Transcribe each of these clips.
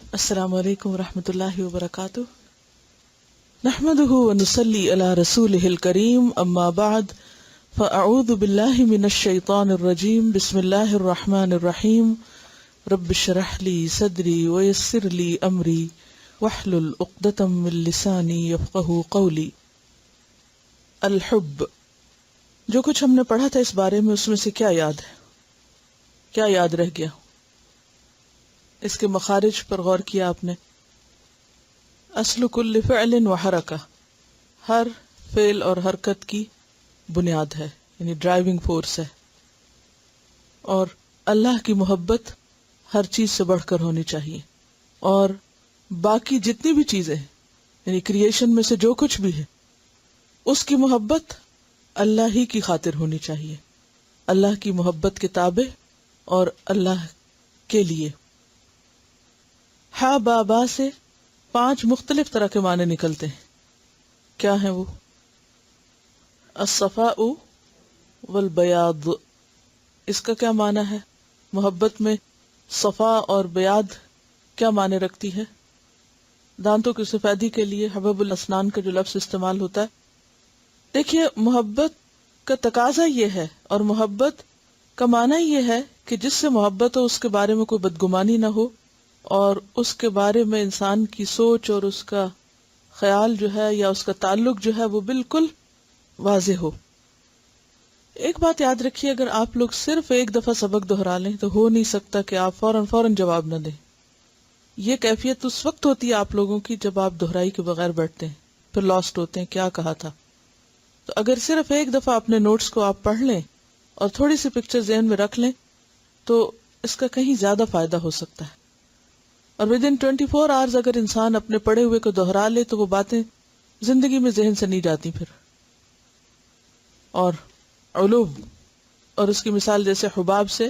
السلام علیکم ورحمۃ اللہ وبرکاتہ، نحمده ونصلی علی رسولہ الکریم، اما بعد فاعوذ باللہ من الشیطان الرجیم، بسم اللہ الرحمن الرحیم، رب اشرح لی صدری ویسر لی امری واحلل عقدۃ من لسانی یفقہوا قولی۔ الحب، جو کچھ ہم نے پڑھا تھا اس بارے میں، اس میں سے کیا یاد ہے؟ کیا یاد رہ گیا؟ اس کے مخارج پر غور کیا آپ نے؟ اصل کل فعل و حرکہ، ہر فعل اور حرکت کی بنیاد ہے، یعنی ڈرائیونگ فورس ہے، اور اللہ کی محبت ہر چیز سے بڑھ کر ہونی چاہیے، اور باقی جتنی بھی چیزیں ہیں، یعنی کریشن میں سے جو کچھ بھی ہے، اس کی محبت اللہ ہی کی خاطر ہونی چاہیے، اللہ کی محبت کے تابع اور اللہ کے لیے۔ ہا بابا سے 5 مختلف طرح کے معنی نکلتے ہیں۔ کیا ہیں وہ؟ الصفاء والبیاض، اس کا کیا معنی ہے؟ محبت میں صفا اور بیاض کیا معنی رکھتی ہے؟ دانتوں کی سفیدی کے لیے حبب الاسنان کا جو لفظ استعمال ہوتا ہے، دیکھیے محبت کا تقاضا یہ ہے، اور محبت کا معنی یہ ہے کہ جس سے محبت ہو اس کے بارے میں کوئی بدگمانی نہ ہو، اور اس کے بارے میں انسان کی سوچ اور اس کا خیال جو ہے یا اس کا تعلق جو ہے وہ بالکل واضح ہو۔ ایک بات یاد رکھیے، اگر آپ لوگ صرف ایک دفعہ سبق دہرا لیں تو ہو نہیں سکتا کہ آپ فوراً جواب نہ دیں۔ یہ کیفیت اس وقت ہوتی ہے آپ لوگوں کی جب آپ دہرائی کے بغیر بیٹھتے ہیں، پھر لاسٹ ہوتے ہیں کیا کہا تھا۔ تو اگر صرف ایک دفعہ اپنے نوٹس کو آپ پڑھ لیں اور تھوڑی سی پکچر ذہن میں رکھ لیں تو اس کا کہیں زیادہ فائدہ ہو سکتا ہے، اور ودن 24 آورز اگر انسان اپنے پڑھے ہوئے کو دہرا لے تو وہ باتیں زندگی میں ذہن سے نہیں جاتی پھر۔ اور علوم، اور اس کی مثال جیسے حباب سے،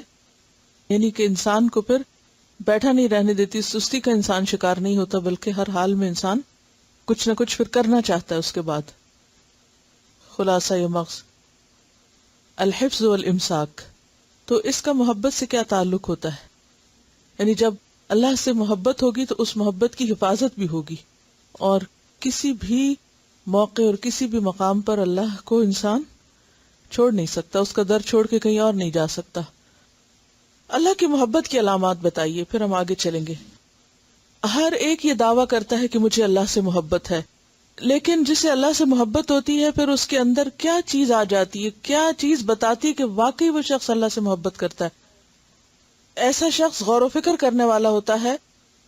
یعنی کہ انسان کو پھر بیٹھا نہیں رہنے دیتی، سستی کا انسان شکار نہیں ہوتا، بلکہ ہر حال میں انسان کچھ نہ کچھ پھر کرنا چاہتا ہے اس کے بعد۔ خلاصہ یہ مغز الحفظ والامساک، تو اس کا محبت سے کیا تعلق ہوتا ہے؟ یعنی جب اللہ سے محبت ہوگی تو اس محبت کی حفاظت بھی ہوگی، اور کسی بھی موقع اور کسی بھی مقام پر اللہ کو انسان چھوڑ نہیں سکتا، اس کا در چھوڑ کے کہیں اور نہیں جا سکتا۔ اللہ کی محبت کی علامات بتائیے، پھر ہم آگے چلیں گے۔ ہر ایک یہ دعویٰ کرتا ہے کہ مجھے اللہ سے محبت ہے، لیکن جسے اللہ سے محبت ہوتی ہے پھر اس کے اندر کیا چیز آ جاتی ہے، کیا چیز بتاتی ہے کہ واقعی وہ شخص اللہ سے محبت کرتا ہے؟ ایسا شخص غور و فکر کرنے والا ہوتا ہے،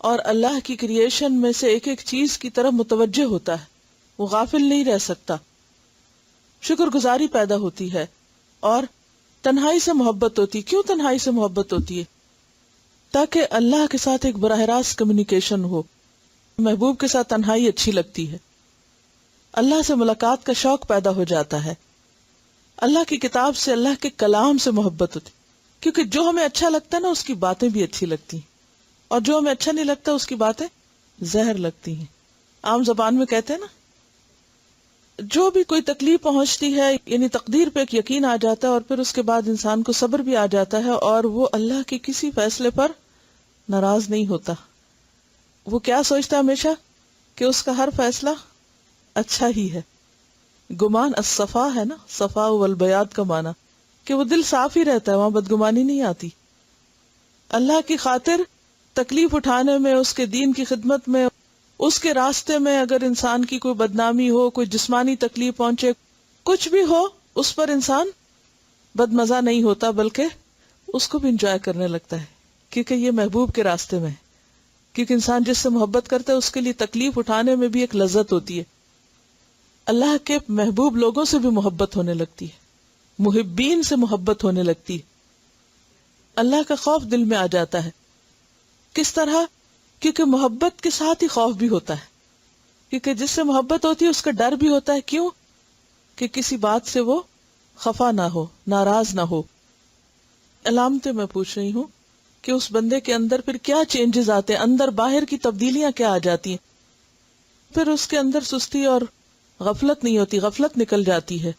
اور اللہ کی کریشن میں سے ایک ایک چیز کی طرف متوجہ ہوتا ہے، وہ غافل نہیں رہ سکتا۔ شکر گزاری پیدا ہوتی ہے، اور تنہائی سے محبت ہوتی ہے۔ کیوں تنہائی سے محبت ہوتی ہے؟ تاکہ اللہ کے ساتھ ایک براہ راست کمیونیکیشن ہو۔ محبوب کے ساتھ تنہائی اچھی لگتی ہے، اللہ سے ملاقات کا شوق پیدا ہو جاتا ہے، اللہ کی کتاب سے، اللہ کے کلام سے محبت ہوتی، کیونکہ جو ہمیں اچھا لگتا ہے نا اس کی باتیں بھی اچھی لگتی ہیں، اور جو ہمیں اچھا نہیں لگتا اس کی باتیں زہر لگتی ہیں۔ عام زبان میں کہتے ہیں نا، جو بھی کوئی تکلیف پہنچتی ہے، یعنی تقدیر پہ ایک یقین آ جاتا ہے، اور پھر اس کے بعد انسان کو صبر بھی آ جاتا ہے، اور وہ اللہ کے کسی فیصلے پر ناراض نہیں ہوتا۔ وہ کیا سوچتا ہے ہمیشہ؟ کہ اس کا ہر فیصلہ اچھا ہی ہے۔ گمان الصفا ہے نا، صفا والبیاض کا معنی کہ وہ دل صاف ہی رہتا ہے، وہاں بدگمانی نہیں آتی۔ اللہ کی خاطر تکلیف اٹھانے میں، اس کے دین کی خدمت میں، اس کے راستے میں اگر انسان کی کوئی بدنامی ہو، کوئی جسمانی تکلیف پہنچے، کچھ بھی ہو، اس پر انسان بدمزہ نہیں ہوتا، بلکہ اس کو بھی انجوائے کرنے لگتا ہے، کیونکہ یہ محبوب کے راستے میں ہے۔ کیونکہ انسان جس سے محبت کرتا ہے اس کے لیے تکلیف اٹھانے میں بھی ایک لذت ہوتی ہے۔ اللہ کے محبوب لوگوں سے بھی محبت ہونے لگتی ہے، محبین سے محبت ہونے لگتی ہے، اللہ کا خوف دل میں آ جاتا ہے۔ کس طرح؟ کیونکہ محبت کے ساتھ ہی خوف بھی ہوتا ہے، کیونکہ جس سے محبت ہوتی ہے اس کا ڈر بھی ہوتا ہے۔ کیوں؟ کہ کسی بات سے وہ خفا نہ ہو، ناراض نہ ہو۔ علامتیں میں پوچھ رہی ہوں کہ اس بندے کے اندر پھر کیا چینجز آتے ہیں، اندر باہر کی تبدیلیاں کیا آ جاتی ہیں۔ پھر اس کے اندر سستی اور غفلت نہیں ہوتی، غفلت نکل جاتی ہے۔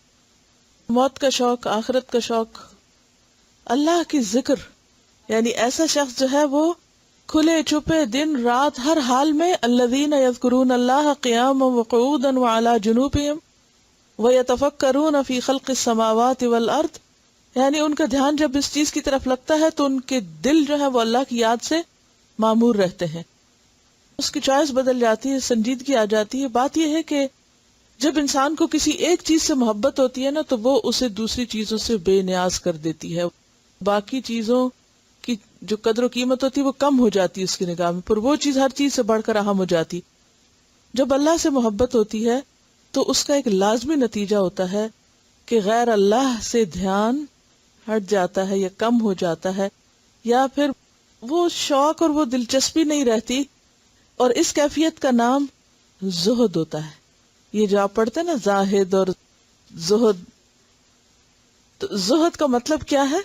موت کا شوق، آخرت کا شوق، اللہ کی ذکر، یعنی ایسا شخص جو ہے وہ کھلے چھپے دن رات ہر حال میں الذین یذکرون اللہ قیاما وقعودا وعلی جنوبہم ویتفکرون فی خلق السماوات والارض، یعنی ان کا دھیان جب اس چیز کی طرف لگتا ہے تو ان کے دل جو ہے وہ اللہ کی یاد سے معمور رہتے ہیں، اس کی چوائس بدل جاتی ہے، سنجیدگی آ جاتی ہے۔ بات یہ ہے کہ جب انسان کو کسی ایک چیز سے محبت ہوتی ہے نا تو وہ اسے دوسری چیزوں سے بے نیاز کر دیتی ہے، باقی چیزوں کی جو قدر و قیمت ہوتی ہے وہ کم ہو جاتی ہے اس کی نگاہ میں، پر وہ چیز ہر چیز سے بڑھ کر اہم ہو جاتی۔ جب اللہ سے محبت ہوتی ہے تو اس کا ایک لازمی نتیجہ ہوتا ہے کہ غیر اللہ سے دھیان ہٹ جاتا ہے یا کم ہو جاتا ہے، یا پھر وہ شوق اور وہ دلچسپی نہیں رہتی، اور اس کیفیت کا نام زہد ہوتا ہے۔ یہ جو آپ پڑھتے ہیں نا زاہد اور زہد، تو زہد کا مطلب کیا ہے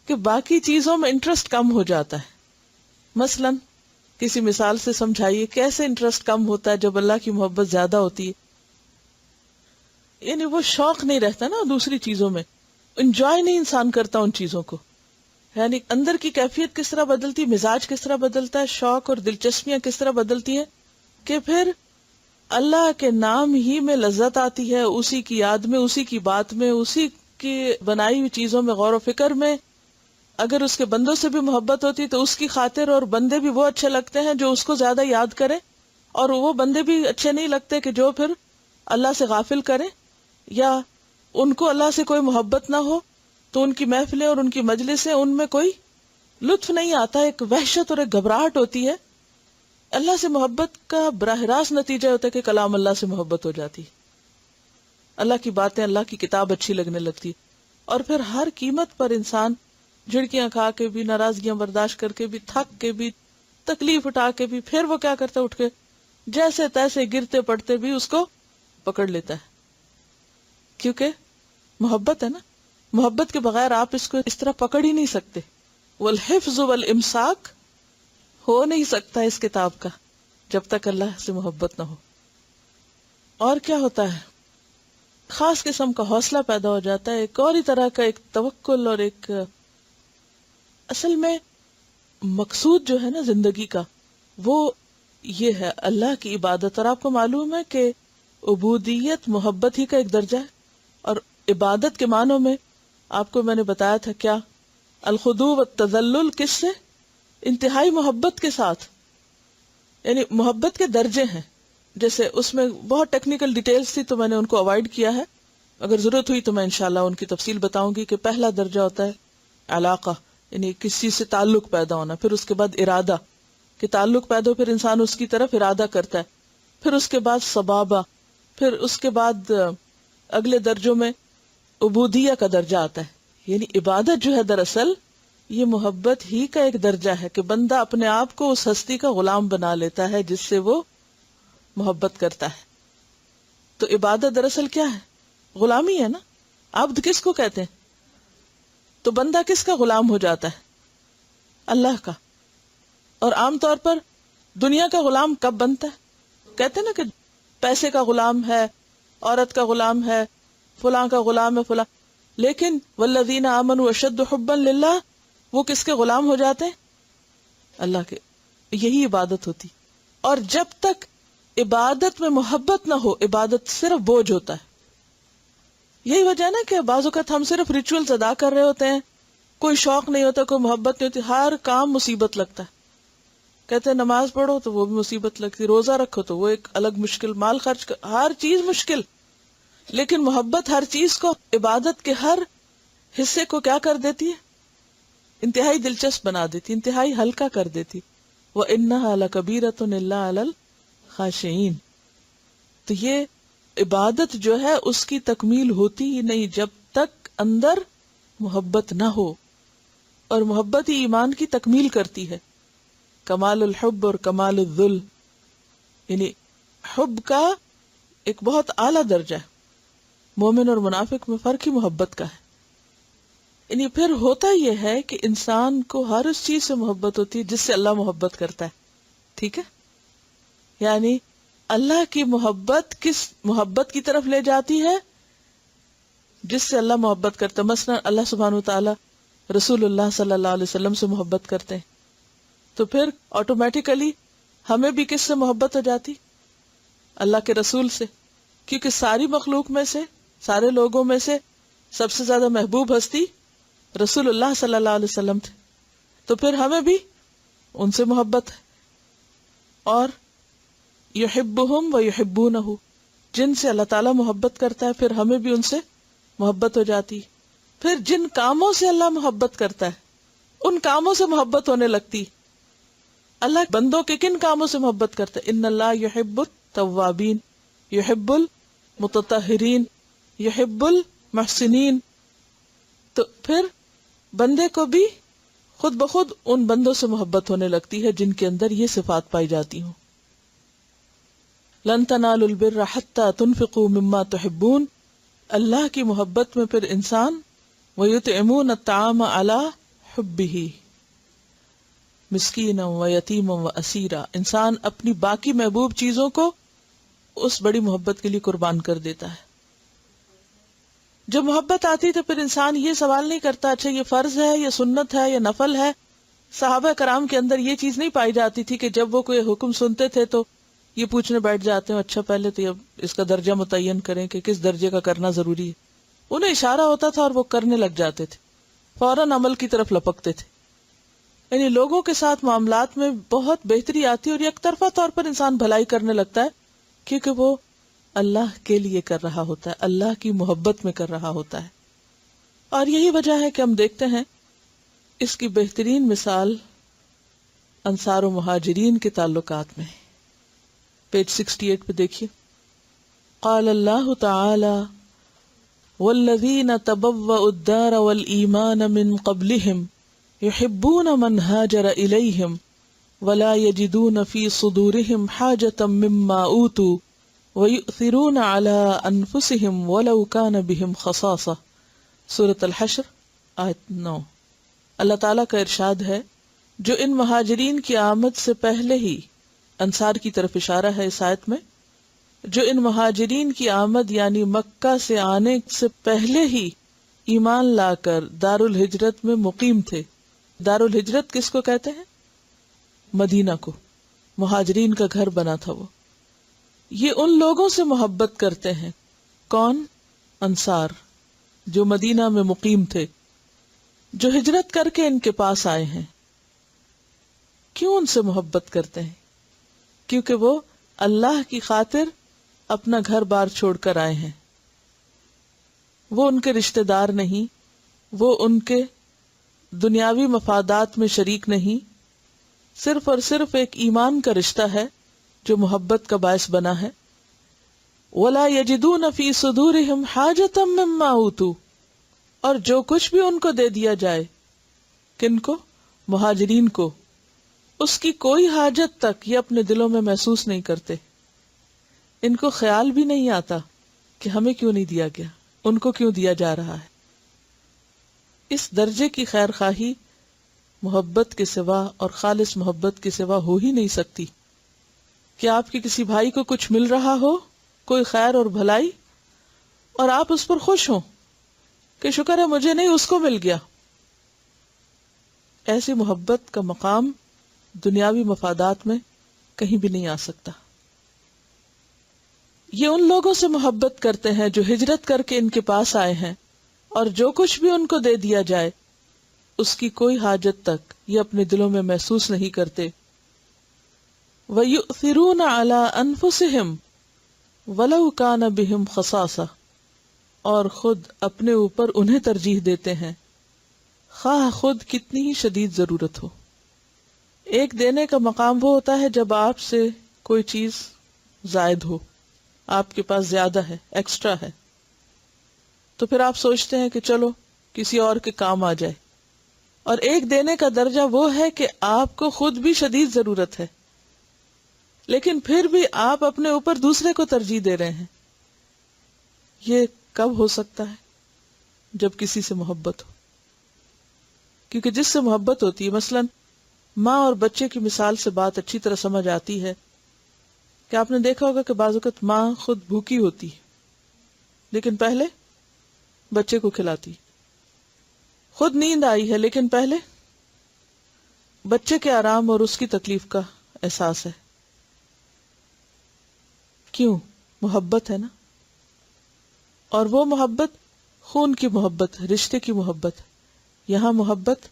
کہ باقی چیزوں میں انٹرسٹ کم ہو جاتا ہے۔ مثلا کسی مثال سے سمجھائیے کیسے انٹرسٹ کم ہوتا ہے جب اللہ کی محبت زیادہ ہوتی ہے، یعنی وہ شوق نہیں رہتا نا دوسری چیزوں میں، انجوائے نہیں انسان کرتا ان چیزوں کو، یعنی اندر کی کیفیت کس طرح بدلتی، مزاج کس طرح بدلتا ہے، شوق اور دلچسپیاں کس طرح بدلتی ہیں کہ پھر اللہ کے نام ہی میں لذت آتی ہے، اسی کی یاد میں، اسی کی بات میں، اسی کی بنائی ہوئی چیزوں میں غور و فکر میں۔ اگر اس کے بندوں سے بھی محبت ہوتی تو اس کی خاطر، اور بندے بھی وہ اچھے لگتے ہیں جو اس کو زیادہ یاد کرے، اور وہ بندے بھی اچھے نہیں لگتے کہ جو پھر اللہ سے غافل کرے، یا ان کو اللہ سے کوئی محبت نہ ہو تو ان کی محفلیں اور ان کی مجلسیں، ان میں کوئی لطف نہیں آتا، ایک وحشت اور ایک گھبراہٹ ہوتی ہے۔ اللہ سے محبت کا براہ راست نتیجہ ہوتا ہے کہ کلام اللہ سے محبت ہو جاتی، اللہ کی باتیں، اللہ کی کتاب اچھی لگنے لگتی، اور پھر ہر قیمت پر انسان جھڑکیاں کھا کے بھی، ناراضگیاں برداشت کر کے بھی، تھک کے بھی، تکلیف اٹھا کے بھی، پھر وہ کیا کرتا ہے، اٹھ کے جیسے تیسے گرتے پڑتے بھی اس کو پکڑ لیتا ہے، کیونکہ محبت ہے نا۔ محبت کے بغیر آپ اس کو اس طرح پکڑ ہی نہیں سکتے۔ والحفظ والامساک ہو نہیں سکتا اس کتاب کا جب تک اللہ سے محبت نہ ہو۔ اور کیا ہوتا ہے، خاص قسم کا حوصلہ پیدا ہو جاتا ہے، ایک اور ہی طرح کا ایک توکل، اور ایک اصل میں مقصود جو ہے نا زندگی کا وہ یہ ہے اللہ کی عبادت۔ اور آپ کو معلوم ہے کہ عبودیت محبت ہی کا ایک درجہ ہے، اور عبادت کے معنوں میں آپ کو میں نے بتایا تھا کیا، الخضوع والتذلل، کس سے؟ انتہائی محبت کے ساتھ، یعنی محبت کے درجے ہیں، جیسے اس میں بہت ٹیکنیکل ڈیٹیلز تھی تو میں نے ان کو اوائڈ کیا ہے، اگر ضرورت ہوئی تو میں انشاءاللہ ان کی تفصیل بتاؤں گی کہ پہلا درجہ ہوتا ہے علاقہ، یعنی کسی چیز سے تعلق پیدا ہونا، پھر اس کے بعد ارادہ کہ تعلق پیدا ہو، پھر انسان اس کی طرف ارادہ کرتا ہے، پھر اس کے بعد صبابہ، پھر اس کے بعد اگلے درجوں میں عبودیہ کا درجہ آتا ہے، یعنی عبادت جو ہے دراصل یہ محبت ہی کا ایک درجہ ہے کہ بندہ اپنے آپ کو اس ہستی کا غلام بنا لیتا ہے جس سے وہ محبت کرتا ہے۔ تو عبادت دراصل کیا ہے؟ غلامی ہے نا۔ عبد کس کو کہتے ہیں؟ تو بندہ کس کا غلام ہو جاتا ہے؟ اللہ کا۔ اور عام طور پر دنیا کا غلام کب بنتا ہے؟ کہتے ہیں نا کہ پیسے کا غلام ہے، عورت کا غلام ہے، فلاں کا غلام ہے فلاں، لیکن والذین آمنوا اشد حبا للہ، وہ کس کے غلام ہو جاتے ہیں؟ اللہ کے۔ یہی عبادت ہوتی، اور جب تک عبادت میں محبت نہ ہو عبادت صرف بوجھ ہوتا ہے۔ یہی وجہ ہے نا کہ بعض اوقات ہم صرف ریچولز ادا کر رہے ہوتے ہیں، کوئی شوق نہیں ہوتا، کوئی محبت نہیں ہوتی، ہر کام مصیبت لگتا ہے۔ کہتے ہیں نماز پڑھو تو وہ بھی مصیبت لگتی، روزہ رکھو تو وہ ایک الگ مشکل، مال خرچ کر، ہر چیز مشکل۔ لیکن محبت ہر چیز کو، عبادت کے ہر حصے کو کیا کر دیتی ہے؟ انتہائی دلچسپ بنا دیتی، انتہائی ہلکا کر دیتی۔ وَإِنَّهَا لَكَبِيرَةٌ إِلَّا عَلَى الْخَاشِعِينَ۔ تو یہ عبادت جو ہے اس کی تکمیل ہوتی ہی نہیں جب تک اندر محبت نہ ہو، اور محبت ہی ایمان کی تکمیل کرتی ہے۔ کمال الحب اور کمال الذل، یعنی حب کا ایک بہت اعلیٰ درجہ ہے۔ مومن اور منافق میں فرق ہی محبت کا ہے۔ یعنی پھر ہوتا یہ ہے کہ انسان کو ہر اس چیز سے محبت ہوتی ہے جس سے اللہ محبت کرتا ہے، ٹھیک ہے؟ یعنی اللہ کی محبت کس محبت کی طرف لے جاتی ہے؟ جس سے اللہ محبت کرتا ہے۔ مثلا اللہ سبحانہ وتعالی رسول اللہ صلی اللہ علیہ وسلم سے محبت کرتے ہیں، تو پھر آٹومیٹیکلی ہمیں بھی کس سے محبت ہو جاتی؟ اللہ کے رسول سے، کیونکہ ساری مخلوق میں سے، سارے لوگوں میں سے سب سے زیادہ محبوب ہستی رسول اللہ صلی اللہ علیہ وسلم تھے، تو پھر ہمیں بھی ان سے محبت ہے. اور یحبہم و یحبونہ، جن سے اللہ تعالیٰ محبت کرتا ہے پھر ہمیں بھی ان سے محبت ہو جاتی. پھر جن کاموں سے اللہ محبت کرتا ہے ان کاموں سے محبت ہونے لگتی. اللہ بندوں کے کن کاموں سے محبت کرتا ہے؟ ان اللہ یحب التوابین، یحب المتطہرین، یحب المحسنین. تو پھر بندے کو بھی خود بخود ان بندوں سے محبت ہونے لگتی ہے جن کے اندر یہ صفات پائی جاتی ہوں. لن تنالوا البر حتى تنفقوا مما تحبون، اللہ کی محبت میں پھر انسان وَيُطْعِمُونَ الطَّعَامَ عَلَى حُبِّهِ مسکینا و یتیما و اسیرا، انسان اپنی باقی محبوب چیزوں کو اس بڑی محبت کے لیے قربان کر دیتا ہے. جب محبت آتی تو پھر انسان یہ سوال نہیں کرتا اچھا یہ فرض ہے یا سنت ہے یا نفل ہے. صحابہ کرام کے اندر یہ چیز نہیں پائی جاتی تھی کہ جب وہ کوئی حکم سنتے تھے تو یہ پوچھنے بیٹھ جاتے ہیں اچھا پہلے تو اب اس کا درجہ متعین کریں کہ کس درجے کا کرنا ضروری ہے. انہیں اشارہ ہوتا تھا اور وہ کرنے لگ جاتے تھے، فوراً عمل کی طرف لپکتے تھے. یعنی لوگوں کے ساتھ معاملات میں بہت بہتری آتی ہے اور یک طرفہ طور پر انسان بھلائی کرنے لگتا ہے کیونکہ وہ اللہ کے لیے کر رہا ہوتا ہے، اللہ کی محبت میں کر رہا ہوتا ہے. اور یہی وجہ ہے کہ ہم دیکھتے ہیں اس کی بہترین مثال انصار و مہاجرین کے تعلقات میں. پیج 68 پہ دیکھیے، قال اللہ تعالی والذین تبوأوا الدار والایمان من قبلہم یحبون من ہاجر الیہم ولا یجدون فی صدورہم حاجة مما اوتوا ویؤثرون علی انفسہم ولو کان بہم خصاصہ. سورۃ الحشر آیت 9. اللہ تعالیٰ کا ارشاد ہے جو ان مہاجرین کی آمد سے پہلے ہی، انصار کی طرف اشارہ ہے اس آیت میں، جو ان مہاجرین کی آمد یعنی مکہ سے آنے سے پہلے ہی ایمان لا کر دار الہجرت میں مقیم تھے. دار الہجرت کس کو کہتے ہیں؟ مدینہ کو، مہاجرین کا گھر بنا تھا وہ. یہ ان لوگوں سے محبت کرتے ہیں. کون؟ انصار، جو مدینہ میں مقیم تھے، جو ہجرت کر کے ان کے پاس آئے ہیں. کیوں ان سے محبت کرتے ہیں؟ کیونکہ وہ اللہ کی خاطر اپنا گھر بار چھوڑ کر آئے ہیں. وہ ان کے رشتہ دار نہیں، وہ ان کے دنیاوی مفادات میں شریک نہیں، صرف اور صرف ایک ایمان کا رشتہ ہے جو محبت کا باعث بنا ہے. وَلَا يَجِدُونَ فِي صُدُورِهِمْ حَاجَةً مِّمَّا أُوتُوا، اور جو کچھ بھی ان کو دے دیا جائے، کن کو؟ مہاجرین کو، اس کی کوئی حاجت تک یہ اپنے دلوں میں محسوس نہیں کرتے. ان کو خیال بھی نہیں آتا کہ ہمیں کیوں نہیں دیا گیا، ان کو کیوں دیا جا رہا ہے. اس درجے کی خیر خواہی محبت کے سوا اور خالص محبت کے سوا ہو ہی نہیں سکتی. کہ آپ کے کسی بھائی کو کچھ مل رہا ہو، کوئی خیر اور بھلائی، اور آپ اس پر خوش ہوں کہ شکر ہے مجھے نہیں اس کو مل گیا. ایسی محبت کا مقام دنیاوی مفادات میں کہیں بھی نہیں آ سکتا. یہ ان لوگوں سے محبت کرتے ہیں جو ہجرت کر کے ان کے پاس آئے ہیں، اور جو کچھ بھی ان کو دے دیا جائے اس کی کوئی حاجت تک یہ اپنے دلوں میں محسوس نہیں کرتے. وَيُؤْثِرُونَ عَلَىٰ أَنفُسِهِمْ وَلَوْ كَانَ بِهِمْ خَصَاصَةٌ، اور خود اپنے اوپر انہیں ترجیح دیتے ہیں خواہ خود کتنی ہی شدید ضرورت ہو. ایک دینے کا مقام وہ ہوتا ہے جب آپ سے کوئی چیز زائد ہو، آپ کے پاس زیادہ ہے، ایکسٹرا ہے، تو پھر آپ سوچتے ہیں کہ چلو کسی اور کے کام آ جائے. اور ایک دینے کا درجہ وہ ہے کہ آپ کو خود بھی شدید ضرورت ہے لیکن پھر بھی آپ اپنے اوپر دوسرے کو ترجیح دے رہے ہیں. یہ کب ہو سکتا ہے؟ جب کسی سے محبت ہو. کیونکہ جس سے محبت ہوتی ہے، مثلا ماں اور بچے کی مثال سے بات اچھی طرح سمجھ آتی ہے کہ آپ نے دیکھا ہوگا کہ بعض اوقات ماں خود بھوکی ہوتی لیکن پہلے بچے کو کھلاتی. خود نیند آئی ہے لیکن پہلے بچے کے آرام اور اس کی تکلیف کا احساس ہے. کیوں؟ محبت ہے نا. اور وہ محبت خون کی محبت، رشتے کی محبت. یہاں محبت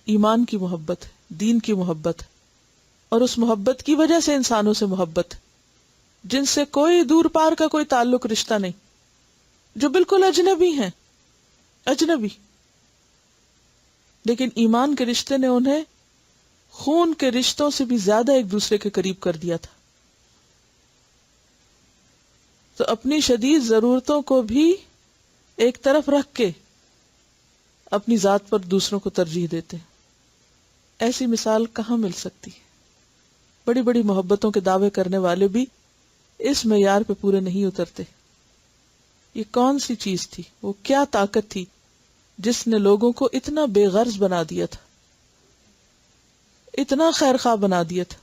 ایمان کی محبت، دین کی محبت، اور اس محبت کی وجہ سے انسانوں سے محبت جن سے کوئی دور پار کا کوئی تعلق رشتہ نہیں، جو بالکل اجنبی ہیں، اجنبی، لیکن ایمان کے رشتے نے انہیں خون کے رشتوں سے بھی زیادہ ایک دوسرے کے قریب کر دیا تھا. تو اپنی شدید ضرورتوں کو بھی ایک طرف رکھ کے اپنی ذات پر دوسروں کو ترجیح دیتے ہیں. ایسی مثال کہاں مل سکتی ہے؟ بڑی بڑی محبتوں کے دعوے کرنے والے بھی اس معیار پہ پورے نہیں اترتے. یہ کون سی چیز تھی، وہ کیا طاقت تھی جس نے لوگوں کو اتنا بے غرض بنا دیا تھا، اتنا خیر خواہ بنا دیا تھا،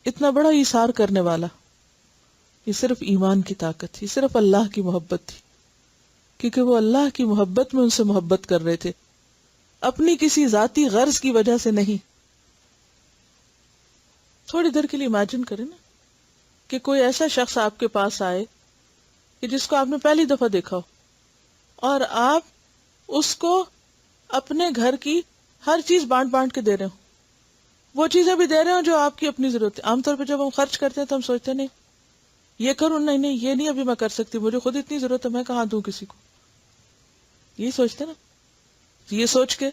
اتنا بڑا ایثار کرنے والا؟ یہ صرف ایمان کی طاقت تھی، صرف اللہ کی محبت تھی، کیونکہ وہ اللہ کی محبت میں ان سے محبت کر رہے تھے، اپنی کسی ذاتی غرض کی وجہ سے نہیں. تھوڑی دیر کے لیے امیجن کریں نا کہ کوئی ایسا شخص آپ کے پاس آئے کہ جس کو آپ نے پہلی دفعہ دیکھا ہو، اور آپ اس کو اپنے گھر کی ہر چیز بانٹ بانٹ کے دے رہے ہوں، وہ چیزیں بھی دے رہے ہوں جو آپ کی اپنی ضرورت ہے. عام طور پہ جب ہم خرچ کرتے ہیں تو ہم سوچتے نہیں یہ کروں، نہیں یہ نہیں ابھی میں کر سکتی، مجھے خود اتنی ضرورت ہے، میں کہاں دوں کسی کو. یہی سوچتے نا. یہ سوچ کے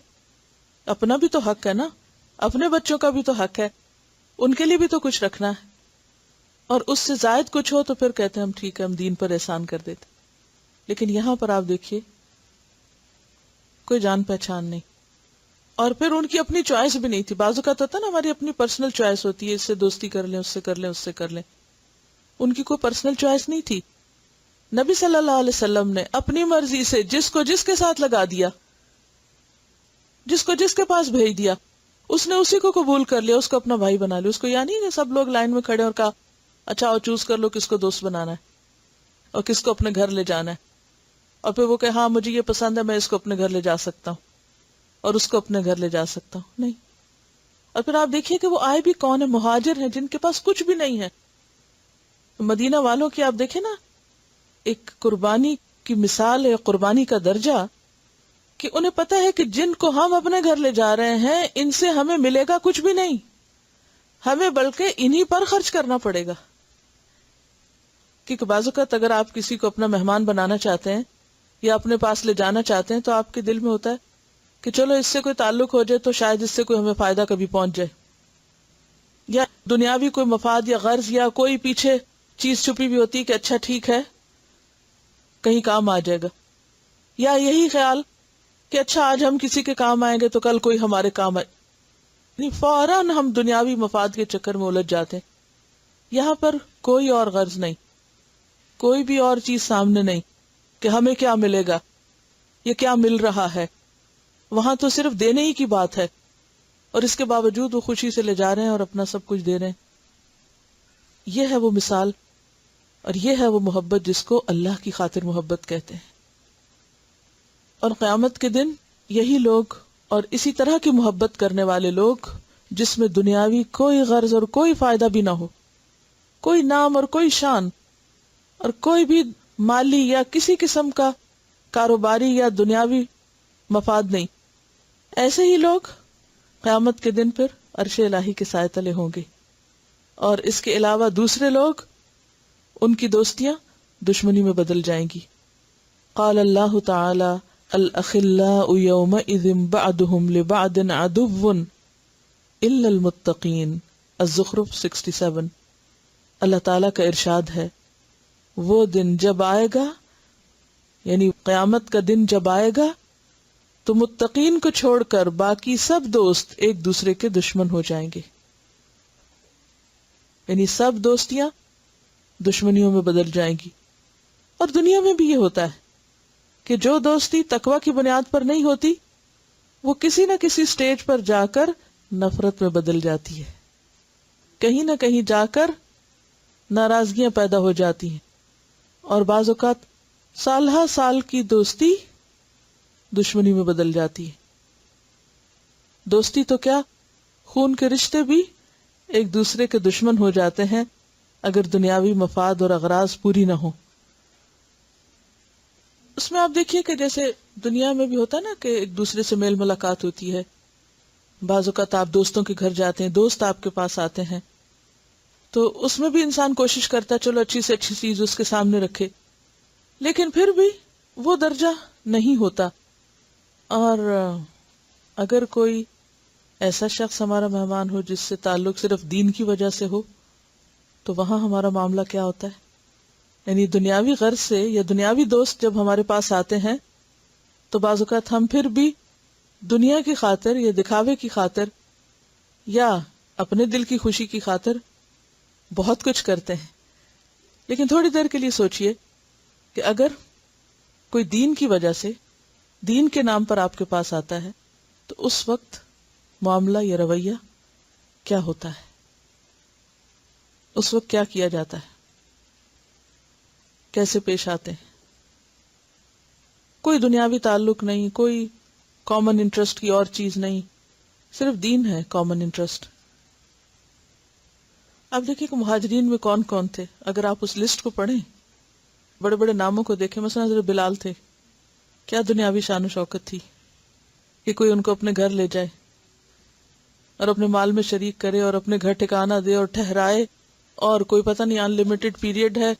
اپنا بھی تو حق ہے نا، اپنے بچوں کا بھی تو حق ہے، ان کے لیے بھی تو کچھ رکھنا ہے، اور اس سے زائد کچھ ہو تو پھر کہتے ہیں ہم ٹھیک ہے، ہم دین پر احسان کر دیتے. لیکن یہاں پر آپ دیکھیے کوئی جان پہچان نہیں، اور پھر ان کی اپنی چوائس بھی نہیں تھی. بعض اوقات ہوتا ہے نا ہماری اپنی پرسنل چوائس ہوتی ہے، اس سے دوستی کر لیں، اس سے کر لیں، اس سے کر لیں. ان کی کوئی پرسنل چوائس نہیں تھی. نبی صلی اللہ علیہ وسلم نے اپنی مرضی سے جس کو جس کے ساتھ لگا دیا، جس کو جس کے پاس بھیج دیا، اس نے اسی کو قبول کر لیا، اس کو اپنا بھائی بنا لیا. اس کو یا نہیں کہ سب لوگ لائن میں کھڑے اور کہا اچھا اور چوز کر لو کس کو دوست بنانا ہے اور کس کو اپنے گھر لے جانا ہے، اور پھر وہ کہ ہاں مجھے یہ پسند ہے، میں اس کو اپنے گھر لے جا سکتا ہوں اور اس کو اپنے گھر لے جا سکتا ہوں. نہیں. اور پھر آپ دیکھیے کہ وہ آئے بھی کون ہے؟ مہاجر ہیں جن کے پاس کچھ بھی نہیں ہے. مدینہ والوں کی آپ دیکھیں نا، ایک قربانی کی مثال ہے، قربانی کا درجہ، کہ انہیں پتہ ہے کہ جن کو ہم اپنے گھر لے جا رہے ہیں ان سے ہمیں ملے گا کچھ بھی نہیں، ہمیں بلکہ انہی پر خرچ کرنا پڑے گا. کیونکہ بعض اوقات اگر آپ کسی کو اپنا مہمان بنانا چاہتے ہیں یا اپنے پاس لے جانا چاہتے ہیں تو آپ کے دل میں ہوتا ہے کہ چلو اس سے کوئی تعلق ہو جائے تو شاید اس سے کوئی ہمیں فائدہ کبھی پہنچ جائے، یا دنیاوی کوئی مفاد یا غرض یا کوئی پیچھے چیز چھپی بھی ہوتی ہے کہ اچھا ٹھیک ہے کہیں کام آ جائے گا، یا یہی خیال کہ اچھا آج ہم کسی کے کام آئیں گے تو کل کوئی ہمارے کام آئے. فوراً ہم دنیاوی مفاد کے چکر میں الجھ جاتے ہیں. یہاں پر کوئی اور غرض نہیں، کوئی بھی اور چیز سامنے نہیں کہ ہمیں کیا ملے گا، یہ کیا مل رہا ہے. وہاں تو صرف دینے ہی کی بات ہے، اور اس کے باوجود وہ خوشی سے لے جا رہے ہیں اور اپنا سب کچھ دے رہے ہیں. یہ ہے وہ مثال، اور یہ ہے وہ محبت جس کو اللہ کی خاطر محبت کہتے ہیں. اور قیامت کے دن یہی لوگ اور اسی طرح کی محبت کرنے والے لوگ جس میں دنیاوی کوئی غرض اور کوئی فائدہ بھی نہ ہو، کوئی نام اور کوئی شان اور کوئی بھی مالی یا کسی قسم کا کاروباری یا دنیاوی مفاد نہیں، ایسے ہی لوگ قیامت کے دن پھر عرش الہی کے سائے تلے ہوں گے. اور اس کے علاوہ دوسرے لوگ، ان کی دوستیاں دشمنی میں بدل جائیں گی. قال اللہ تعالی الاخلاء یومئذ بعضهم لبعض عدو الا المتقین. الزخرف 67. اللہ تعالیٰ کا ارشاد ہے، وہ دن جب آئے گا، یعنی قیامت کا دن جب آئے گا تو متقین کو چھوڑ کر باقی سب دوست ایک دوسرے کے دشمن ہو جائیں گے. یعنی سب دوستیاں دشمنیوں میں بدل جائیں گی. اور دنیا میں بھی یہ ہوتا ہے کہ جو دوستی تقوی کی بنیاد پر نہیں ہوتی وہ کسی نہ کسی سٹیج پر جا کر نفرت میں بدل جاتی ہے، کہیں نہ کہیں جا کر ناراضگیاں پیدا ہو جاتی ہیں، اور بعض اوقات سالہ سال کی دوستی دشمنی میں بدل جاتی ہے. دوستی تو کیا، خون کے رشتے بھی ایک دوسرے کے دشمن ہو جاتے ہیں اگر دنیاوی مفاد اور اغراض پوری نہ ہو۔ اس میں آپ دیکھیے کہ جیسے دنیا میں بھی ہوتا ہے نا کہ ایک دوسرے سے میل ملاقات ہوتی ہے، بعض اوقات آپ دوستوں کے گھر جاتے ہیں، دوست آپ کے پاس آتے ہیں، تو اس میں بھی انسان کوشش کرتا ہے چلو اچھی سے اچھی چیز اس کے سامنے رکھے، لیکن پھر بھی وہ درجہ نہیں ہوتا۔ اور اگر کوئی ایسا شخص ہمارا مہمان ہو جس سے تعلق صرف دین کی وجہ سے ہو، تو وہاں ہمارا معاملہ کیا ہوتا ہے؟ یعنی دنیاوی غرض سے یا دنیاوی دوست جب ہمارے پاس آتے ہیں تو بعض اوقات ہم پھر بھی دنیا کی خاطر یا دکھاوے کی خاطر یا اپنے دل کی خوشی کی خاطر بہت کچھ کرتے ہیں۔ لیکن تھوڑی دیر کے لیے سوچئے کہ اگر کوئی دین کی وجہ سے دین کے نام پر آپ کے پاس آتا ہے تو اس وقت معاملہ یا رویہ کیا ہوتا ہے؟ اس وقت کیا کیا جاتا ہے؟ کیسے پیش آتے ہیں؟ کوئی دنیاوی تعلق نہیں، کوئی کامن انٹرسٹ کی اور چیز نہیں، صرف دین ہے کامن انٹرسٹ۔ آپ دیکھیں کہ مہاجرین میں کون کون تھے، اگر آپ اس لسٹ کو پڑھیں، بڑے بڑے ناموں کو دیکھیں، مثلا حضرت بلال تھے، کیا دنیاوی شان و شوکت تھی کہ کوئی ان کو اپنے گھر لے جائے اور اپنے مال میں شریک کرے اور اپنے گھر ٹھکانہ دے اور ٹھہرائے، اور کوئی پتہ نہیں ان لمیٹڈ پیریڈ ہے،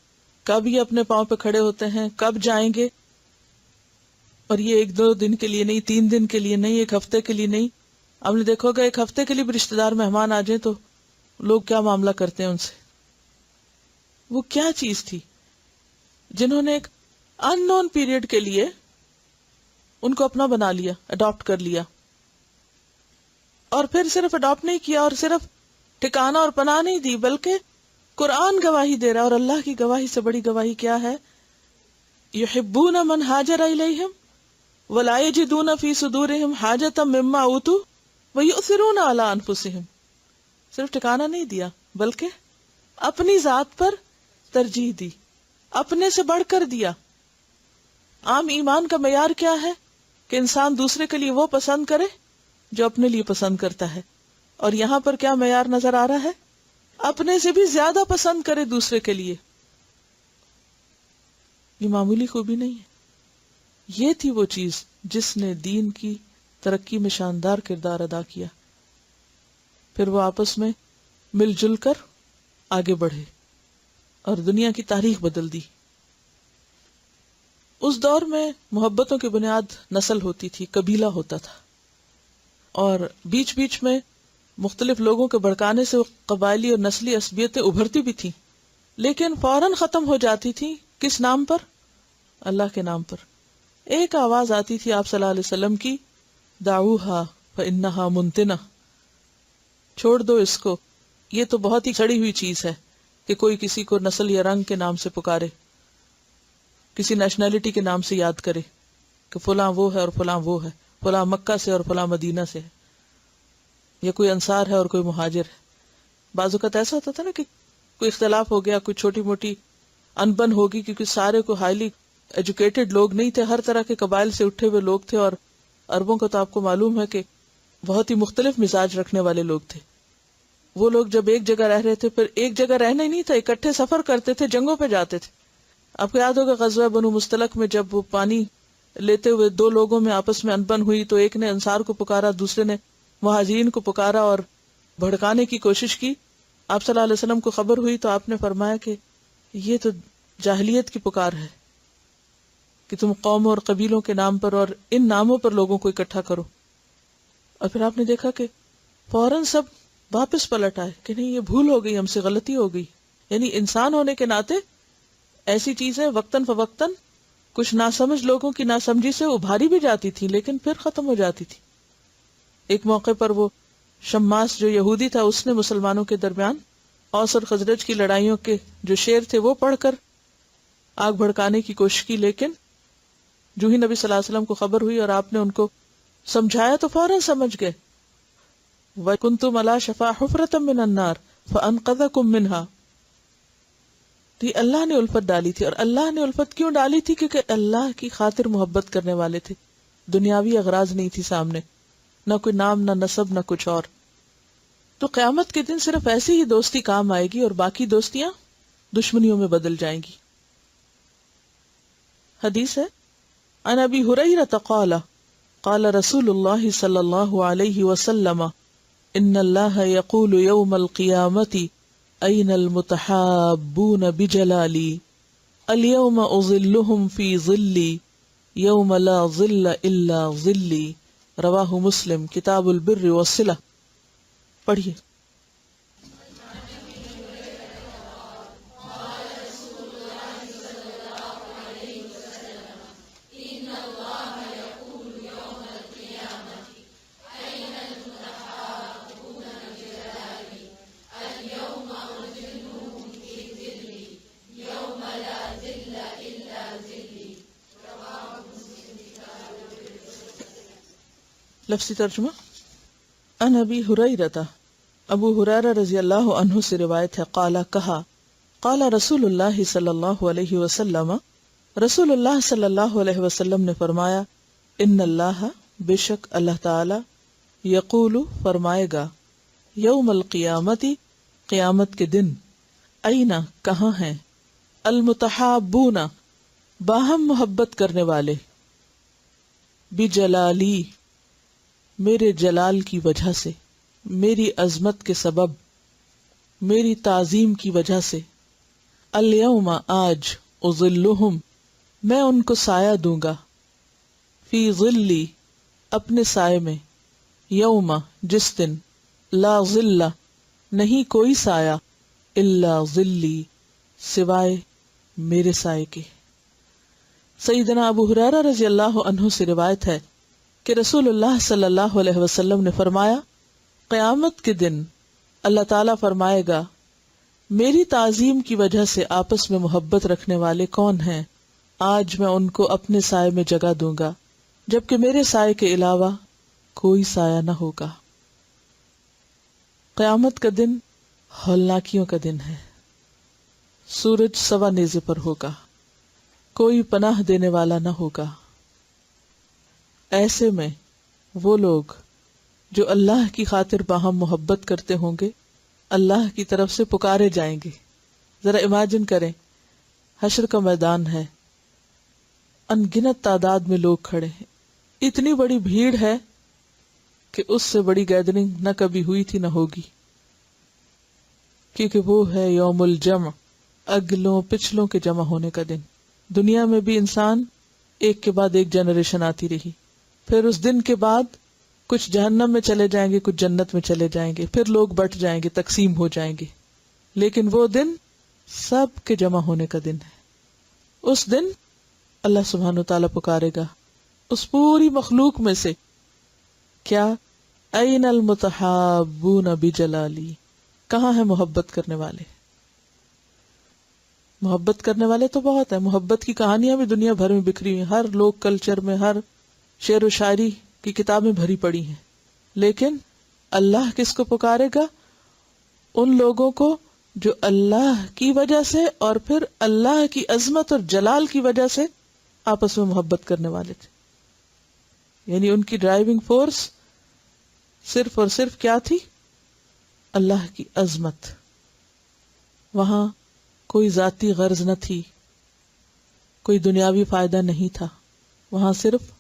کب یہ اپنے پاؤں پہ کھڑے ہوتے ہیں، کب جائیں گے، اور یہ 1-2 دن کے لیے نہیں، 3 دن کے لیے نہیں، 1 ہفتے کے لیے نہیں۔ آپ نے دیکھو گا 1 ہفتے کے لیے بھی رشتہ دار مہمان آ جائیں تو لوگ کیا معاملہ کرتے ہیں ان سے۔ وہ کیا چیز تھی جنہوں نے ایک ان نون پیریڈ کے لیے ان کو اپنا بنا لیا، اڈاپٹ کر لیا، اور پھر صرف اڈاپٹ نہیں کیا اور صرف ٹھکانہ اور پناہ نہیں دی، بلکہ قرآن گواہی دے رہا، اور اللہ کی گواہی سے بڑی گواہی کیا ہے؟ یحبون من ہاجر الیہم ولا یجدون فی صدورہم حاجۃ مما اوتوا ویؤثرون علی انفسہم۔ صرف ٹھکانہ نہیں دیا بلکہ اپنی ذات پر ترجیح دی، اپنے سے بڑھ کر دیا۔ عام ایمان کا معیار کیا ہے کہ انسان دوسرے کے لیے وہ پسند کرے جو اپنے لیے پسند کرتا ہے، اور یہاں پر کیا معیار نظر آ رہا ہے؟ اپنے سے بھی زیادہ پسند کرے دوسرے کے لیے۔ یہ معمولی خوبی نہیں ہے، یہ تھی وہ چیز جس نے دین کی ترقی میں شاندار کردار ادا کیا۔ پھر وہ آپس میں مل جل کر آگے بڑھے اور دنیا کی تاریخ بدل دی۔ اس دور میں محبتوں کی بنیاد نسل ہوتی تھی، قبیلہ ہوتا تھا، اور بیچ بیچ میں مختلف لوگوں کے بھڑکانے سے وہ قبائلی اور نسلی عصبیتیں ابھرتی بھی تھیں، لیکن فوراً ختم ہو جاتی تھی۔ کس نام پر؟ اللہ کے نام پر۔ ایک آواز آتی تھی آپ صلی اللہ علیہ وسلم کی، دعوہا فإنہا منتنہ، چھوڑ دو اس کو، یہ تو بہت ہی سڑی ہوئی چیز ہے کہ کوئی کسی کو نسل یا رنگ کے نام سے پکارے، کسی نیشنلٹی کے نام سے یاد کرے کہ فلاں وہ ہے اور فلاں وہ ہے، فلاں مکہ سے اور فلاں مدینہ سے ہے، یا کوئی انصار ہے اور کوئی مہاجر ہے۔ بعض اوقات ایسا ہوتا تھا نا کہ کوئی اختلاف ہو گیا، کوئی چھوٹی موٹی انبن ہوگی، کیونکہ سارے کو ہائیلی ایجوکیٹڈ لوگ نہیں تھے، ہر طرح کے قبائل سے اٹھے ہوئے لوگ تھے، اور عربوں کو تو آپ کو معلوم ہے کہ بہت ہی مختلف مزاج رکھنے والے لوگ تھے۔ وہ لوگ جب ایک جگہ رہ رہے تھے، پھر ایک جگہ رہنا ہی نہیں تھا، اکٹھے سفر کرتے تھے، جنگوں پہ جاتے تھے۔ آپ کو یاد ہوگا غزوہ بنو مستلق میں جب وہ پانی لیتے ہوئے 2 لوگوں میں آپس میں انبن ہوئی تو ایک نے انصار کو پکارا، دوسرے نے مہاجرین کو پکارا اور بھڑکانے کی کوشش کی۔ آپ صلی اللہ علیہ وسلم کو خبر ہوئی تو آپ نے فرمایا کہ یہ تو جاہلیت کی پکار ہے کہ تم قوموں اور قبیلوں کے نام پر اور ان ناموں پر لوگوں کو اکٹھا کرو۔ اور پھر آپ نے دیکھا کہ فوراً سب واپس پلٹ آئے کہ نہیں، یہ بھول ہو گئی، ہم سے غلطی ہو گئی۔ یعنی انسان ہونے کے ناطے ایسی چیزیں وقتاً فوقتاً کچھ ناسمجھ لوگوں کی ناسمجھی سے ابھاری بھی جاتی تھی، لیکن پھر ختم ہو جاتی تھی۔ ایک موقع پر وہ شماس جو یہودی تھا، اس نے مسلمانوں کے درمیان اوس اور خزرج کی لڑائیوں کے جو شعر تھے وہ پڑھ کر آگ بھڑکانے کی کوشش کی، لیکن جو ہی نبی صلی اللہ علیہ وسلم کو خبر ہوئی اور آپ نے ان کو سمجھایا تو فوراً سمجھ گئے۔ وَكُنْتُمْ عَلَى شَفَا حُفْرَةٍ مِّنَ النَّارِ فَأَنْقَذَكُم مِّنْهَا۔ تو یہ اللہ نے الفت ڈالی تھی، اور اللہ نے الفت کیوں ڈالی تھی؟ کیونکہ اللہ کی خاطر محبت کرنے والے تھے، دنیاوی اغراض نہیں تھی سامنے۔ نہ کوئی نام، نہ نسب، نہ کچھ اور. تو قیامت کے دن صرف ایسی ہی دوستی کام آئے گی اور باقی دوستیاں دشمنیوں میں بدل جائیں گی. حدیث ہے عن ابی ہریرہ قال قال رسول اللہ صلی اللہ علیہ وسلم ان اللہ یقول یوم القیامت این المتحابون بجلالی اليوم اظلهم فی ظلی یوم لا ظل الا ظلی. رواہ مسلم کتاب البر والصلہ. پڑھیے. لفظی ترجمہ. ان ابی ہریرہ، ابو ہریرہ رضی اللہ عنہ سے روایت ہے، قال کہا، قال رسول اللہ صلی اللہ علیہ وسلم، رسول اللہ صلی اللہ علیہ وسلم نے فرمایا، ان اللہ، بے شک اللہ تعالی، یقول فرمائے گا، یوم القیامت، قیامت کے دن، این کہاں ہیں، المتحابون باہم محبت کرنے والے، بجلالی میرے جلال کی وجہ سے، میری عظمت کے سبب، میری تعظیم کی وجہ سے، الیوم آج، اظلہم میں ان کو سایہ دوں گا، فی ظلی اپنے سائے میں، یوم جس دن، لا ظل نہیں کوئی سایہ، الا ظلی سوائے میرے سائے کے. سیدنا ابو ہریرہ رضی اللہ عنہ سے روایت ہے کہ رسول اللہ صلی اللہ علیہ وسلم نے فرمایا، قیامت کے دن اللہ تعالیٰ فرمائے گا، میری تعظیم کی وجہ سے آپس میں محبت رکھنے والے کون ہیں، آج میں ان کو اپنے سائے میں جگہ دوں گا، جبکہ میرے سائے کے علاوہ کوئی سایہ نہ ہوگا. قیامت کا دن ہولناکیوں کا دن ہے. سورج سوا نیزے پر ہوگا، کوئی پناہ دینے والا نہ ہوگا. ایسے میں وہ لوگ جو اللہ کی خاطر باہم محبت کرتے ہوں گے اللہ کی طرف سے پکارے جائیں گے. ذرا امیجن کریں، حشر کا میدان ہے، ان گنت تعداد میں لوگ کھڑے ہیں، اتنی بڑی بھیڑ ہے کہ اس سے بڑی گیدرنگ نہ کبھی ہوئی تھی نہ ہوگی، کیونکہ وہ ہے یوم الجمع، اگلوں پچھلوں کے جمع ہونے کا دن. دنیا میں بھی انسان ایک کے بعد ایک جنریشن آتی رہی، پھر اس دن کے بعد کچھ جہنم میں چلے جائیں گے، کچھ جنت میں چلے جائیں گے، پھر لوگ بٹ جائیں گے، تقسیم ہو جائیں گے، لیکن وہ دن سب کے جمع ہونے کا دن ہے. اس دن اللہ سبحانہ وتعالیٰ پکارے گا اس پوری مخلوق میں سے، کیا، این المتحابون بجلالی، کہاں ہے محبت کرنے والے. محبت کرنے والے تو بہت ہیں، محبت کی کہانیاں بھی دنیا بھر میں بکھری ہیں، ہر لوک کلچر میں، ہر شعر و شاعری کی کتابیں بھری پڑی ہیں. لیکن اللہ کس کو پکارے گا؟ ان لوگوں کو جو اللہ کی وجہ سے اور پھر اللہ کی عظمت اور جلال کی وجہ سے آپس میں محبت کرنے والے تھے. یعنی ان کی ڈرائیونگ فورس صرف اور صرف کیا تھی؟ اللہ کی عظمت. وہاں کوئی ذاتی غرض نہ تھی، کوئی دنیاوی فائدہ نہیں تھا، وہاں صرف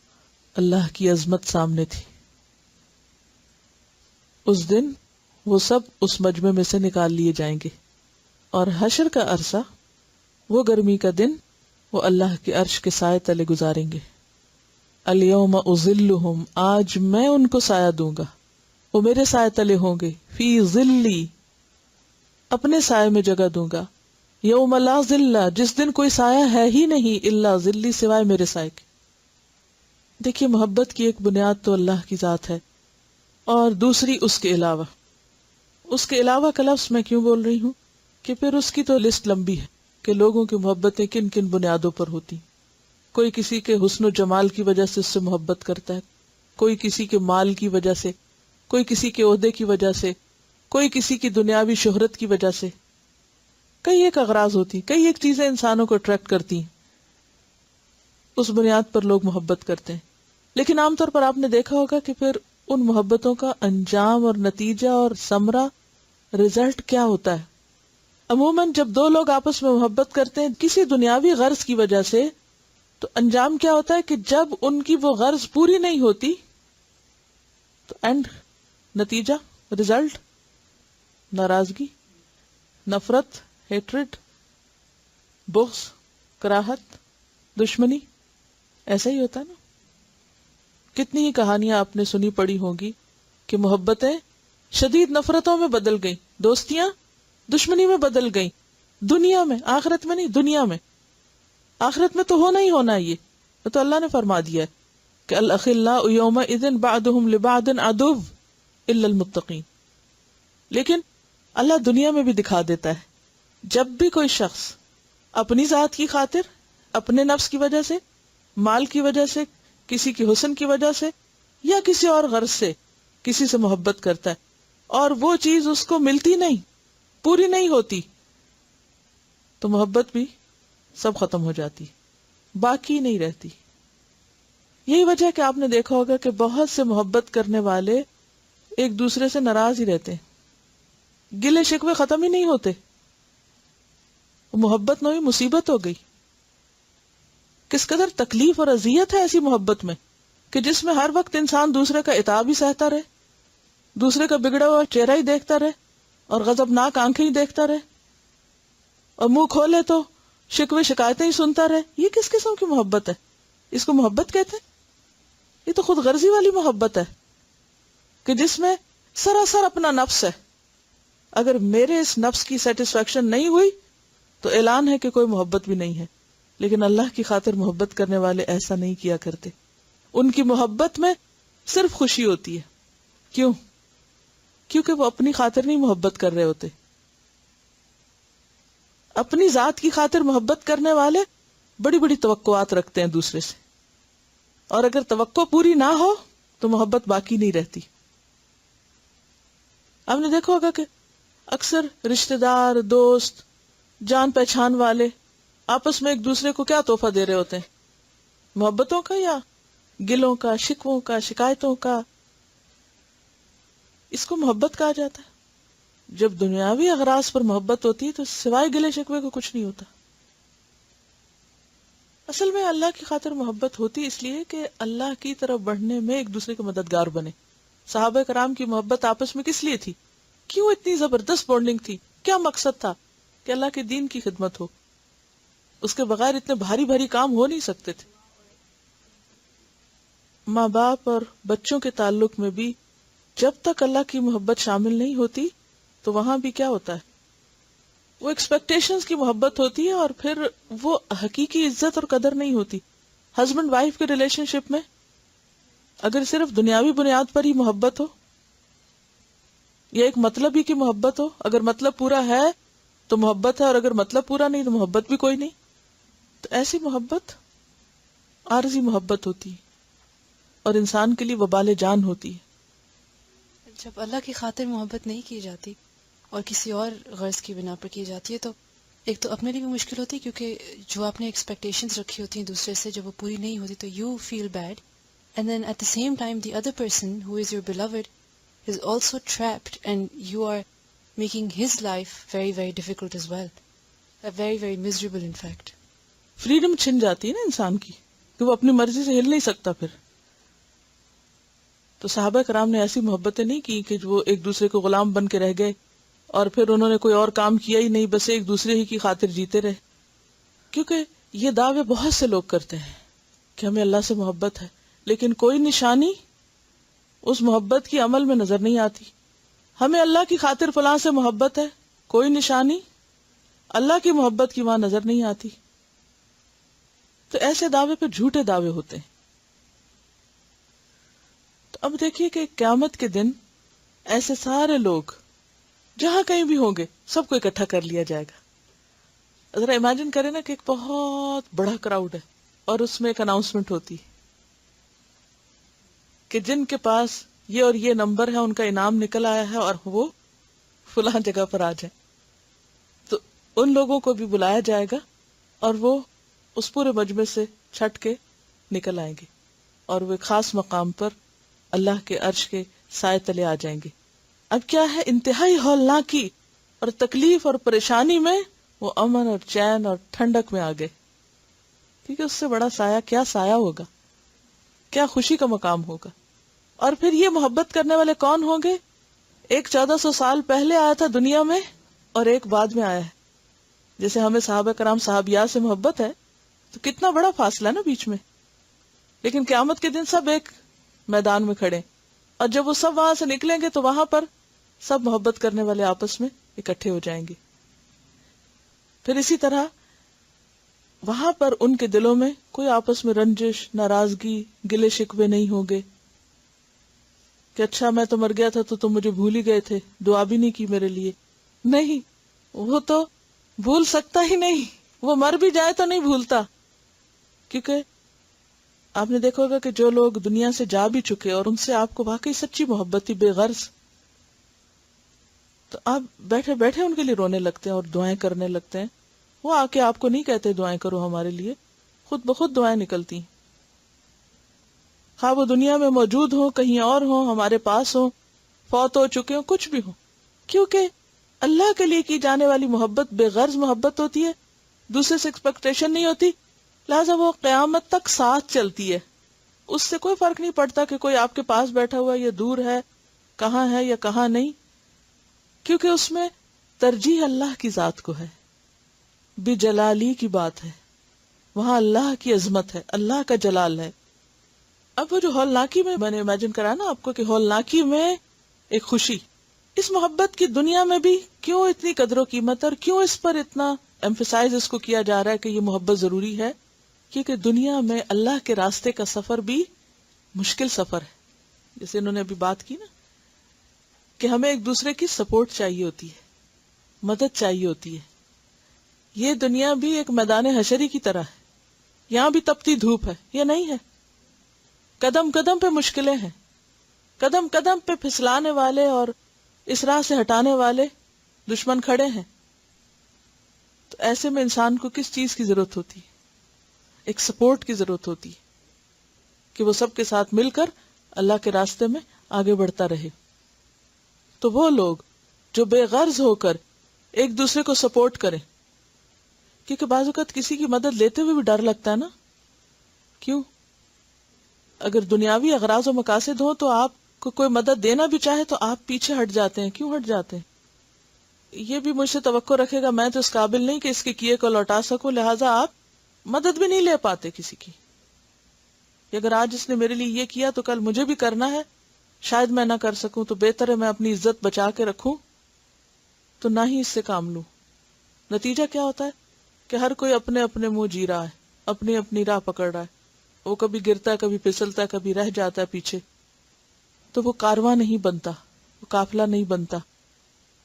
اللہ کی عظمت سامنے تھی. اس دن وہ سب اس مجمع میں سے نکال لیے جائیں گے، اور حشر کا عرصہ، وہ گرمی کا دن، وہ اللہ کے عرش کے سائے تلے گزاریں گے. الیوم اظلہم، آج میں ان کو سایہ دوں گا، وہ میرے سائے تلے ہوں گے، فی ظلی اپنے سائے میں جگہ دوں گا، یوم لا ظل جس دن کوئی سایہ ہے ہی نہیں، الا ظلی سوائے میرے سائے کے. دیکھیے، محبت کی ایک بنیاد تو اللہ کی ذات ہے، اور دوسری اس کے علاوہ. اس کے علاوہ کا لفظ میں کیوں بول رہی ہوں کہ پھر اس کی تو لسٹ لمبی ہے کہ لوگوں کی محبتیں کن کن بنیادوں پر ہوتی. کوئی کسی کے حسن و جمال کی وجہ سے اس سے محبت کرتا ہے، کوئی کسی کے مال کی وجہ سے، کوئی کسی کے عہدے کی وجہ سے، کوئی کسی کی دنیاوی شہرت کی وجہ سے. کئی ایک اغراض ہوتی، کئی ایک چیزیں انسانوں کو اٹریکٹ کرتی ہیں، اس بنیاد پر لوگ محبت کرتے ہیں. لیکن عام طور پر آپ نے دیکھا ہوگا کہ پھر ان محبتوں کا انجام اور نتیجہ اور ثمرہ، رزلٹ کیا ہوتا ہے؟ عموماً جب دو لوگ آپس میں محبت کرتے ہیں کسی دنیاوی غرض کی وجہ سے، تو انجام کیا ہوتا ہے کہ جب ان کی وہ غرض پوری نہیں ہوتی تو اینڈ، نتیجہ، رزلٹ، ناراضگی، نفرت، ہیٹرڈ، بغض، کراہت، دشمنی. ایسا ہی ہوتا ہے نا. کتنی ہی کہانیاں آپ نے سنی پڑھی ہوں گی کہ محبتیں شدید نفرتوں میں بدل گئیں، دوستیاں دشمنی میں بدل گئیں. دنیا میں، آخرت میں نہیں، دنیا میں. آخرت میں تو ہونا ہی ہونا ہے. یہ تو اللہ نے فرما دیا ہے کہ الاخلاء یومئذ بعضهم لبعض عدو الا المتقین. لیکن اللہ دنیا میں بھی دکھا دیتا ہے جب بھی کوئی شخص اپنی ذات کی خاطر، اپنے نفس کی وجہ سے، مال کی وجہ سے، کسی کی حسن کی وجہ سے یا کسی اور غرض سے کسی سے محبت کرتا ہے اور وہ چیز اس کو ملتی نہیں، پوری نہیں ہوتی، تو محبت بھی سب ختم ہو جاتی، باقی نہیں رہتی. یہی وجہ ہے کہ آپ نے دیکھا ہوگا کہ بہت سے محبت کرنے والے ایک دوسرے سے ناراض ہی رہتے ہیں، گلے شکوے ختم ہی نہیں ہوتے. محبت نوئی مصیبت ہو گئی. کس قدر تکلیف اور اذیت ہے ایسی محبت میں کہ جس میں ہر وقت انسان دوسرے کا عتاب ہی سہتا رہے، دوسرے کا بگڑا ہوا چہرہ ہی دیکھتا رہے اور غضبناک آنکھیں ہی دیکھتا رہے اور منہ کھولے تو شکوے شکایتیں ہی سنتا رہے. یہ کس قسم کی محبت ہے؟ اس کو محبت کہتے ہیں؟ یہ تو خود غرضی والی محبت ہے کہ جس میں سراسر اپنا نفس ہے. اگر میرے اس نفس کی سیٹسفیکشن نہیں ہوئی تو اعلان ہے کہ کوئی محبت بھی نہیں ہے. لیکن اللہ کی خاطر محبت کرنے والے ایسا نہیں کیا کرتے. ان کی محبت میں صرف خوشی ہوتی ہے. کیوں؟ کیونکہ وہ اپنی خاطر نہیں محبت کر رہے ہوتے. اپنی ذات کی خاطر محبت کرنے والے بڑی بڑی توقعات رکھتے ہیں دوسرے سے، اور اگر توقع پوری نہ ہو تو محبت باقی نہیں رہتی. آپ نے دیکھا ہوگا کہ اکثر رشتہ دار، دوست، جان پہچان والے آپس میں ایک دوسرے کو کیا تحفہ دے رہے ہوتے ہیں؟ محبتوں کا یا گلوں کا، شکووں کا، شکایتوں کا. اس کو محبت کہا جاتا ہے. جب دنیاوی اغراض پر محبت ہوتی ہے تو سوائے گلے شکوے کو کچھ نہیں ہوتا. اصل میں اللہ کی خاطر محبت ہوتی اس لیے کہ اللہ کی طرف بڑھنے میں ایک دوسرے کے مددگار بنے. صحابہ کرام کی محبت آپس میں کس لیے تھی؟ کیوں اتنی زبردست بانڈنگ تھی؟ کیا مقصد تھا؟ کہ اللہ کے دین کی خدمت ہو. اس کے بغیر اتنے بھاری بھاری کام ہو نہیں سکتے تھے. ماں باپ اور بچوں کے تعلق میں بھی جب تک اللہ کی محبت شامل نہیں ہوتی تو وہاں بھی کیا ہوتا ہے؟ وہ ایکسپیکٹیشنز کی محبت ہوتی ہے اور پھر وہ حقیقی عزت اور قدر نہیں ہوتی. ہسبینڈ وائف کے ریلیشن شپ میں اگر صرف دنیاوی بنیاد پر ہی محبت ہو یا ایک مطلب ہی کی محبت ہو، اگر مطلب پورا ہے تو محبت ہے اور اگر مطلب پورا نہیں تو محبت بھی کوئی نہیں. تو ایسی محبت عارضی محبت ہوتی ہے اور انسان کے لیے وبال جان ہوتی ہے. جب اللہ کی خاطر محبت نہیں کی جاتی اور کسی اور غرض کی بنا پر کی جاتی ہے تو ایک تو اپنے لیے بھی مشکل ہوتی ہے، کیونکہ جو آپ نے ایکسپیکٹیشنز رکھی ہوتی ہیں دوسرے سے جب وہ پوری نہیں ہوتی تو you feel bad, and then at the same time the other person who is your beloved is also trapped and you are making his life very very difficult as well, very very miserable in fact. Freedom چھن جاتی ہے نا انسان کی کہ وہ اپنی مرضی سے ہل نہیں سکتا پھر. تو صحابہ کرام نے ایسی محبتیں نہیں کی کہ وہ ایک دوسرے کو غلام بن کے رہ گئے اور پھر انہوں نے کوئی اور کام کیا ہی نہیں، بس ایک دوسرے ہی کی خاطر جیتے رہے. کیونکہ یہ دعوے بہت سے لوگ کرتے ہیں کہ ہمیں اللہ سے محبت ہے، لیکن کوئی نشانی اس محبت کی عمل میں نظر نہیں آتی. ہمیں اللہ کی خاطر فلاں سے محبت ہے، کوئی نشانی اللہ کی محبت کی وہاں نظر نہیں آتی. تو ایسے دعوے پہ جھوٹے دعوے ہوتے ہیں. تو اب دیکھیے کہ قیامت کے دن ایسے سارے لوگ جہاں کہیں بھی ہوں گے سب کو اکٹھا کر لیا جائے گا. ذرا امیجن کریں نا کہ ایک بہت بڑا کراؤڈ ہے اور اس میں ایک اناؤنسمنٹ ہوتی ہے کہ جن کے پاس یہ اور یہ نمبر ہے ان کا انعام نکل آیا ہے اور وہ فلاں جگہ پر آ جائیں. تو ان لوگوں کو بھی بلایا جائے گا اور وہ اس پورے مجمع سے چھٹ کے نکل آئیں گے اور وہ ایک خاص مقام پر اللہ کے عرش کے سائے تلے آ جائیں گے. اب کیا ہے, انتہائی ہولناکی اور تکلیف اور پریشانی میں وہ امن اور چین اور ٹھنڈک میں آ گئے, کیونکہ اس سے بڑا سایہ کیا سایہ ہوگا, کیا خوشی کا مقام ہوگا. اور پھر یہ محبت کرنے والے کون ہوں گے؟ ایک 1400 سال پہلے آیا تھا دنیا میں اور ایک بعد میں آیا ہے. جیسے ہمیں صحابہ کرام صحابیات سے محبت ہے تو کتنا بڑا فاصلہ نا بیچ میں, لیکن قیامت کے دن سب ایک میدان میں کھڑے, اور جب وہ سب وہاں سے نکلیں گے تو وہاں پر سب محبت کرنے والے آپس میں اکٹھے ہو جائیں گے. پھر اسی طرح وہاں پر ان کے دلوں میں کوئی آپس میں رنجش, ناراضگی, گلے شکوے نہیں ہوں گے کہ اچھا میں تو مر گیا تھا تو تم مجھے بھول ہی گئے تھے, دعا بھی نہیں کی میرے لیے. نہیں, وہ تو بھول سکتا ہی نہیں, وہ مر بھی جائے تو نہیں بھولتا. کیونکہ آپ نے دیکھا ہوگا کہ جو لوگ دنیا سے جا بھی چکے اور ان سے آپ کو واقعی سچی محبت تھی, بے غرض, تو آپ بیٹھے بیٹھے ان کے لیے رونے لگتے ہیں اور دعائیں کرنے لگتے ہیں. وہ آ کے آپ کو نہیں کہتے دعائیں کرو ہمارے لیے, خود بخود دعائیں نکلتی ہیں. خواہ وہ دنیا میں موجود ہوں, کہیں اور ہوں, ہمارے پاس ہوں, فوت ہو چکے ہوں, کچھ بھی ہوں, کیونکہ اللہ کے لیے کی جانے والی محبت بے غرض محبت ہوتی ہے, دوسرے سے ایکسپیکٹیشن نہیں ہوتی, لہذا وہ قیامت تک ساتھ چلتی ہے. اس سے کوئی فرق نہیں پڑتا کہ کوئی آپ کے پاس بیٹھا ہوا یا دور ہے, کہاں ہے یا کہاں نہیں, کیونکہ اس میں ترجیح اللہ کی ذات کو ہے, بجلالی کی بات ہے, وہاں اللہ کی عظمت ہے, اللہ کا جلال ہے. اب وہ جو ہولناکی میں میں نے امیجن کرا نا آپ کو کہ ہولناکی میں ایک خوشی, اس محبت کی دنیا میں بھی کیوں اتنی قدر و قیمت اور کیوں اس پر اتنا ایمفسائز اس کو کیا جا رہا ہے کہ یہ محبت ضروری ہے؟ کیونکہ دنیا میں اللہ کے راستے کا سفر بھی مشکل سفر ہے. جیسے انہوں نے ابھی بات کی نا کہ ہمیں ایک دوسرے کی سپورٹ چاہیے ہوتی ہے, مدد چاہیے ہوتی ہے. یہ دنیا بھی ایک میدان حشری کی طرح ہے, یہاں بھی تپتی دھوپ ہے, یہ نہیں ہے. قدم قدم پہ مشکلیں ہیں, قدم قدم پہ پھسلانے والے اور اس راہ سے ہٹانے والے دشمن کھڑے ہیں. تو ایسے میں انسان کو کس چیز کی ضرورت ہوتی ہے؟ ایک سپورٹ کی ضرورت ہوتی ہے کہ وہ سب کے ساتھ مل کر اللہ کے راستے میں آگے بڑھتا رہے. تو وہ لوگ جو بے غرض ہو کر ایک دوسرے کو سپورٹ کریں, کیونکہ بعض اوقات کسی کی مدد لیتے ہوئے بھی ڈر لگتا ہے نا. کیوں؟ اگر دنیاوی اغراض و مقاصد ہوں تو آپ کو کوئی مدد دینا بھی چاہے تو آپ پیچھے ہٹ جاتے ہیں. کیوں ہٹ جاتے ہیں؟ یہ بھی مجھ سے توقع رکھے گا میں تو اس قابل نہیں کہ اس کے کیے کو لوٹا سکوں, لہٰذا آپ مدد بھی نہیں لے پاتے کسی کی. اگر آج اس نے میرے لیے یہ کیا تو کل مجھے بھی کرنا ہے, شاید میں نہ کر سکوں, تو بہتر ہے میں اپنی عزت بچا کے رکھوں تو نہ ہی اس سے کام لوں. نتیجہ کیا ہوتا ہے کہ ہر کوئی اپنے اپنے منہ جی رہا ہے, اپنی اپنی راہ پکڑ رہا ہے. وہ کبھی گرتا ہے, کبھی پھسلتا ہے, کبھی رہ جاتا ہے پیچھے. تو وہ کارواں نہیں بنتا, وہ قافلہ نہیں بنتا.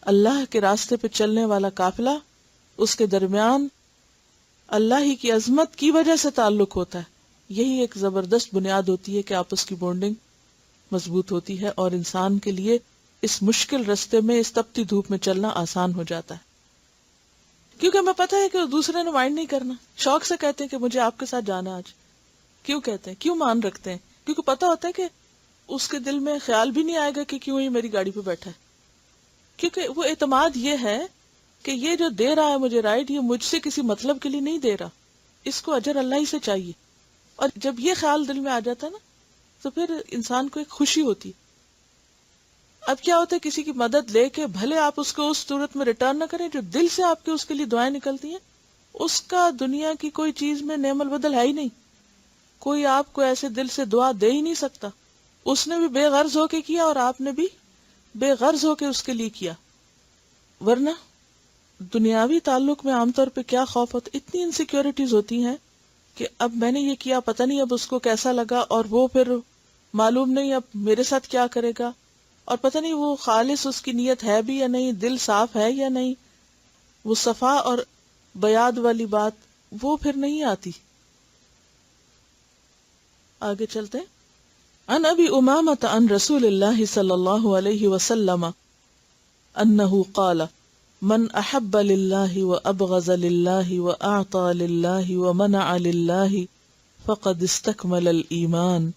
اللہ کے راستے پہ چلنے والا قافلہ, اس کے درمیان اللہ ہی کی عظمت کی وجہ سے تعلق ہوتا ہے. یہی ایک زبردست بنیاد ہوتی ہے کہ آپس کی بونڈنگ مضبوط ہوتی ہے اور انسان کے لیے اس مشکل راستے میں, اس تپتی دھوپ میں چلنا آسان ہو جاتا ہے. کیونکہ ہمیں پتہ ہے کہ دوسرے نے مائنڈ نہیں کرنا, شوق سے کہتے ہیں کہ مجھے آپ کے ساتھ جانا آج. کیوں کہتے ہیں, کیوں مان رکھتے ہیں؟ کیونکہ پتہ ہوتا ہے کہ اس کے دل میں خیال بھی نہیں آئے گا کہ کیوں یہ میری گاڑی پہ بیٹھا ہے. کیونکہ وہ اعتماد یہ ہے کہ یہ جو دے رہا ہے مجھے رائڈ, یہ مجھ سے کسی مطلب کے لیے نہیں دے رہا, اس کو اجر اللہ ہی سے چاہیے. اور جب یہ خیال دل میں آ جاتا ہے نا تو پھر انسان کو ایک خوشی ہوتی. اب کیا ہوتا ہے, کسی کی مدد لے کے بھلے آپ اس کو اس صورت میں ریٹرن نہ کریں جو دل سے آپ کے اس کے لیے دعائیں نکلتی ہیں, اس کا دنیا کی کوئی چیز میں نعم البدل ہے ہی نہیں. کوئی آپ کو ایسے دل سے دعا دے ہی نہیں سکتا. اس نے بھی بے غرض ہو کے کیا اور آپ نے بھی بے غرض ہو کے اس کے لیے کیا. ورنہ دنیاوی تعلق میں عام طور پہ کیا خوف ہوتا, اتنی انسیکیورٹیز ہوتی ہیں کہ اب میں نے یہ کیا, پتہ نہیں اب اس کو کیسا لگا, اور وہ پھر معلوم نہیں اب میرے ساتھ کیا کرے گا, اور پتہ نہیں وہ خالص اس کی نیت ہے بھی یا نہیں, دل صاف ہے یا نہیں. وہ صفا اور بیاد والی بات وہ پھر نہیں آتی. آگے چلتے ہیں. عن ابی امامۃ عن رسول اللہ صلی اللہ علیہ وسلم انہ قال من احب للہ وابغض للہ واعطى للہ ومنع للہ فقد استکمل الایمان